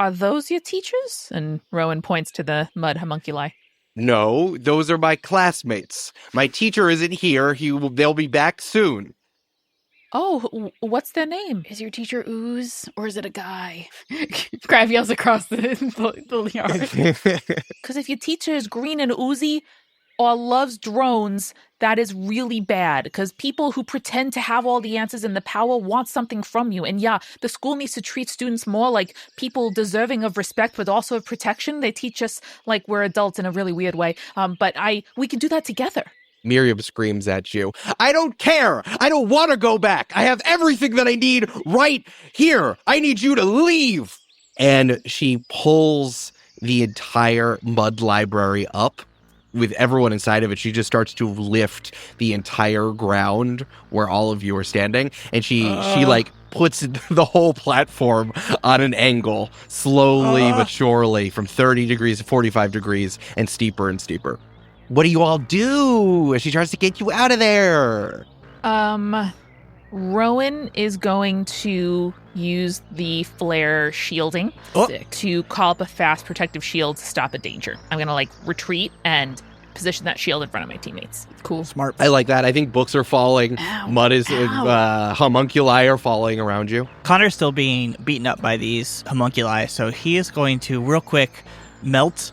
S1: Are those your teachers? And Rowan points to the mud homunculi.
S2: No, those are my classmates. My teacher isn't here. They'll be back soon.
S1: Oh, what's their name?
S5: Is your teacher Ooze, or is it a guy? Crab yells across the yard.
S1: Because if your teacher is green and oozy or loves drones, that is really bad. Because people who pretend to have all the answers and the power want something from you. And yeah, the school needs to treat students more like people deserving of respect, but also of protection. They teach us like we're adults in a really weird way. But we can do that together.
S2: Miriam screams at you. I don't care. I don't want to go back. I have everything that I need right here. I need you to leave. And she pulls the entire mud library up with everyone inside of it. She just starts to lift the entire ground where all of you are standing. And she puts the whole platform on an angle, slowly but surely, from 30 degrees to 45 degrees and steeper and steeper. What do you all do? She tries to get you out of there.
S1: Rowan is going to use the flare shielding to call up a fast protective shield to stop a danger. I'm going to retreat and position that shield in front of my teammates.
S4: Cool. Smart.
S2: I like that. I think books are falling.
S5: Ow.
S2: Mud is, homunculi are falling around you.
S4: Connor's still being beaten up by these homunculi, so he is going to real quick melt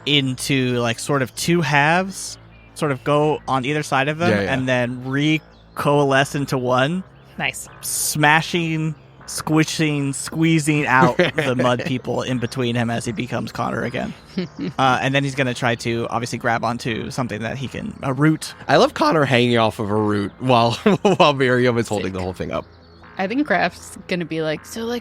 S4: into sort of two halves, sort of go on either side of them, and then recoalesce into one.
S1: Nice.
S4: Smashing, squishing, squeezing out the mud people in between him as he becomes Connor again. And then he's going to try to obviously grab onto something that he can, a root.
S2: I love Connor hanging off of a root while Miriam is holding the whole thing up.
S5: I think Kraft's going to be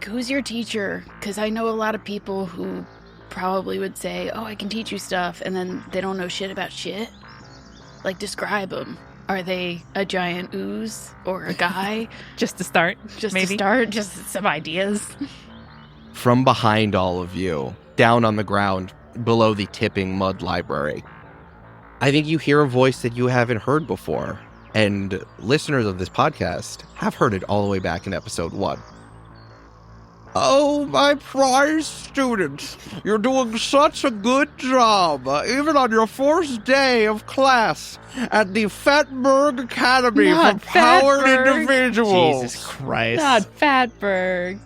S5: who's your teacher? Because I know a lot of people who probably would say, oh, I can teach you stuff, and then they don't know shit about shit. Describe them. Are they a giant ooze or a guy?
S1: Just to start,
S5: just some ideas.
S2: From behind all of you, down on the ground, below the tipping mud library, I think you hear a voice that you haven't heard before, and listeners of this podcast have heard it all the way back in episode 1. Oh, my prize students, you're doing such a good job, even on your first day of class at the Fatberg Academy for Powered Individuals.
S4: Jesus Christ.
S5: Not Fatberg.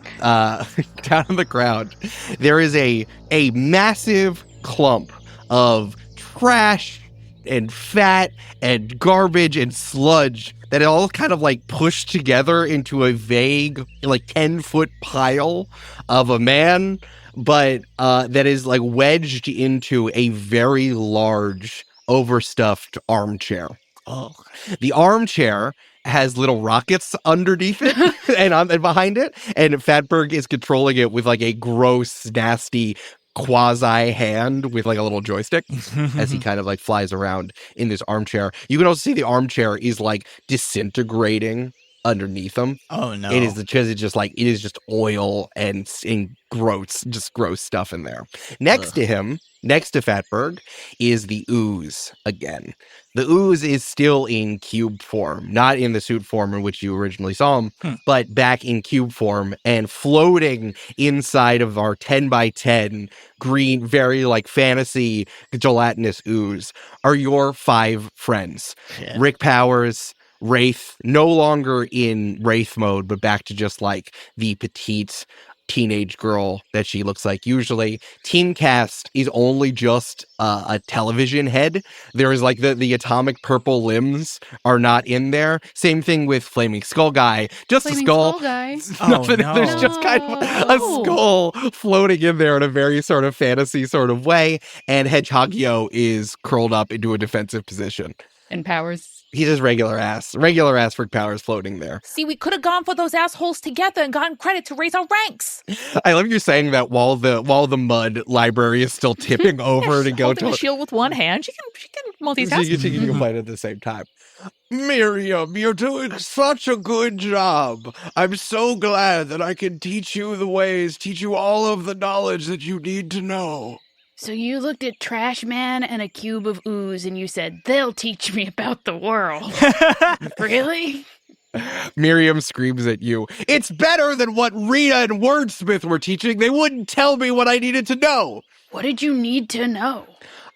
S2: Down on the ground, there is a massive clump of trash and fat and garbage and sludge that all kind of pushed together into a vague 10-foot pile of a man, but that is wedged into a very large overstuffed armchair.
S4: Oh,
S2: the armchair has little rockets underneath it and behind it, and Fatberg is controlling it with a gross, nasty quasi hand with a little joystick as he kind of flies around in this armchair. You can also see the armchair is disintegrating underneath him.
S4: Oh no!
S2: It is because it's just like it is just oil and gross stuff in there. Next to him, next to Fatberg, is the ooze again. The ooze is still in cube form, not in the suit form in which you originally saw him, but back in cube form and floating inside of our 10 by 10 green, very like fantasy gelatinous ooze are your 5 friends.
S4: Yeah.
S2: Rick Powers, Wraith, no longer in Wraith mode, but back to just like the petite teenage girl that she looks like usually. Team cast is only just a television head. There is like the atomic purple limbs are not in there. Same thing with Flaming Skull Guy. Just
S5: Flaming
S2: a skull.
S5: Skull Guy.
S2: Nothing.
S4: no.
S2: There's just kind of a skull floating in there in a very sort of fantasy sort of way. And Hedgehogio is curled up into a defensive position.
S5: And Powers.
S2: He's just regular ass Rick Powers floating there.
S1: See, we could have gone for those assholes together and gotten credit to raise our ranks.
S2: I love you saying that while the mud library is still tipping over to go
S1: Holding
S2: to
S1: a shield with one hand. She can multitask.
S2: she can fight at the same time. Miriam, you're doing such a good job. I'm so glad that I can teach you all of the knowledge that you need to know.
S5: So you looked at Trash Man and a cube of ooze and you said, they'll teach me about the world. Really?
S2: Miriam screams at you. It's better than what Rita and Wordsmith were teaching. They wouldn't tell me what I needed to know.
S5: What did you need to know?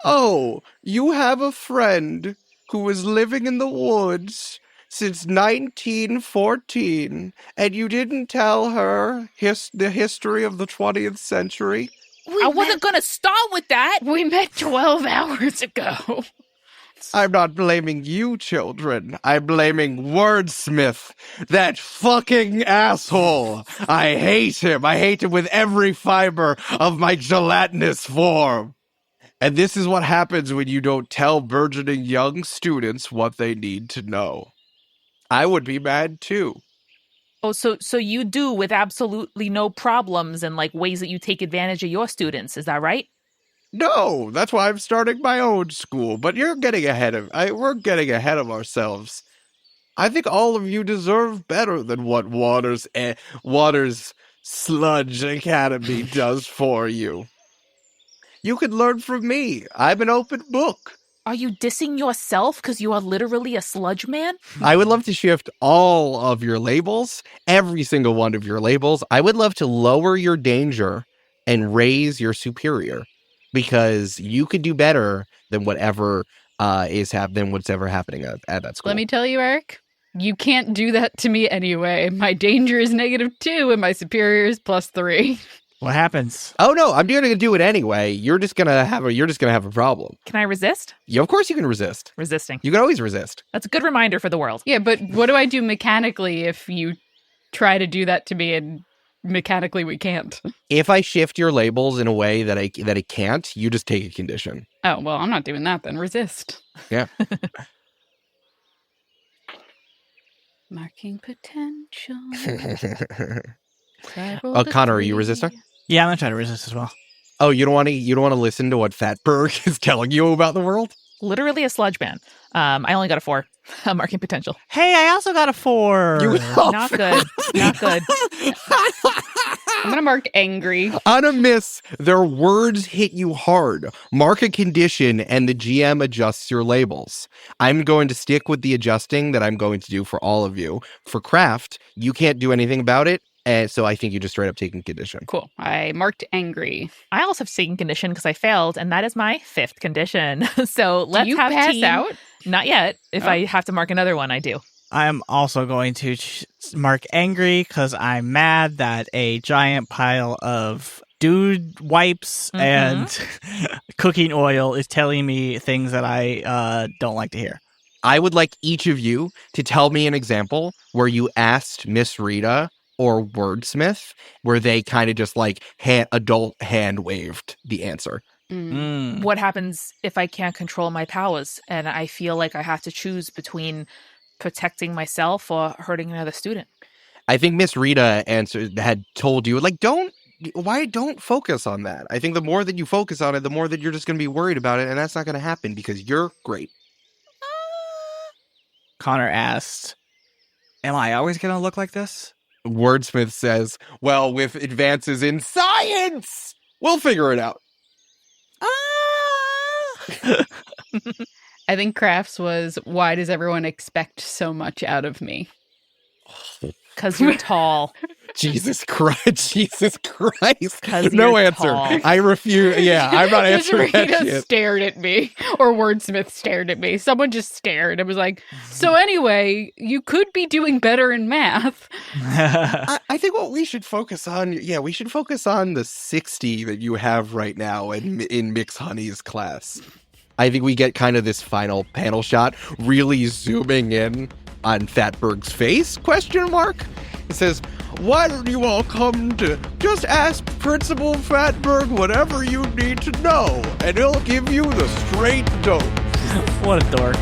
S2: Oh, you have a friend who was living in the woods since 1914, and you didn't tell her the history of the 20th century.
S1: I wasn't going to start with that.
S5: We met 12 hours ago.
S2: I'm not blaming you, children. I'm blaming Wordsmith. That fucking asshole. I hate him. I hate him with every fiber of my gelatinous form. And this is what happens when you don't tell burgeoning young students what they need to know. I would be mad too.
S1: Oh, so you do with absolutely no problems and like ways that you take advantage of your students. Is that right?
S2: No, that's why I'm starting my own school. But you're getting we're getting ahead of ourselves. I think all of you deserve better than what Water's Sludge Academy does for you. You can learn from me. I'm an open book.
S1: Are you dissing yourself because you are literally a sludge man?
S2: I would love to shift all of your labels, every single one of your labels. I would love to lower your danger and raise your superior, because you could do better than whatever what's ever happening at that school.
S5: Let me tell you, Eric, you can't do that to me anyway. My danger is -2 and my superior is +3.
S4: What happens?
S2: Oh no, I'm going to do it anyway. You're just gonna have a problem.
S1: Can I resist?
S2: Yeah, of course you can resist.
S1: Resisting.
S2: You can always resist.
S1: That's a good reminder for the world.
S5: Yeah, but what do I do mechanically if you try to do that to me and mechanically we can't?
S2: If I shift your labels in a way that I can't, you just take a condition.
S5: Oh, well, I'm not doing that then. Resist.
S2: Yeah.
S5: Marking potential.
S2: Connor, are you resisting?
S4: Yeah, I'm gonna try to resist as well.
S2: Oh, you don't want to listen to what Fatberg is telling you about the world?
S1: Literally a sludge man. I only got a 4. Marking potential.
S4: Hey, I also got a 4.
S1: Not good. Not good.
S5: I'm going to mark angry.
S2: On a miss, their words hit you hard. Mark a condition and the GM adjusts your labels. I'm going to stick with the adjusting that I'm going to do for all of you. For Craft, you can't do anything about it. And so I think you just straight up taking condition.
S5: Cool. I marked angry.
S1: I also have taken condition because I failed, and that is my 5th condition. So let's
S5: do you
S1: have
S5: pass
S1: team.
S5: Out?
S1: Not yet. If I have to mark another one, I do.
S4: I'm also going to mark angry because I'm mad that a giant pile of dude wipes and cooking oil is telling me things that I don't like to hear.
S2: I would like each of you to tell me an example where you asked Miss Rita or Wordsmith, where they kind of just like adult hand waved the answer.
S1: What happens if I can't control my powers and I feel like I have to choose between protecting myself or hurting another student?
S2: I think Miss Rita had told you, like, don't focus on that. I think the more that you focus on it, the more that you're just going to be worried about it, and that's not going to happen because you're great.
S4: Connor asked, Am I always going to look like this?
S7: Wordsmith says, well, with advances in science, we'll figure it out.
S5: I think Crafts was, why does everyone expect so much out of me?
S1: Because you're tall.
S7: Jesus Christ. Jesus Christ.
S1: 'Cause
S7: No
S1: you're
S7: answer.
S1: tall.
S7: I refuse. Yeah, I'm not answering that
S5: Rita
S7: shit.
S5: stared at me, or Wordsmith stared at me. Someone just stared and was like, so anyway, you could be doing better in math.
S7: I think what we should focus on, we should focus on the 60 that you have right now in Mix Honey's class. I think we get kind of this final panel shot, really zooming in on Fatberg's face, question mark. It says, why don't you all come to just ask Principal Fatberg whatever you need to know, and he'll give you the straight dope.
S4: What a dork.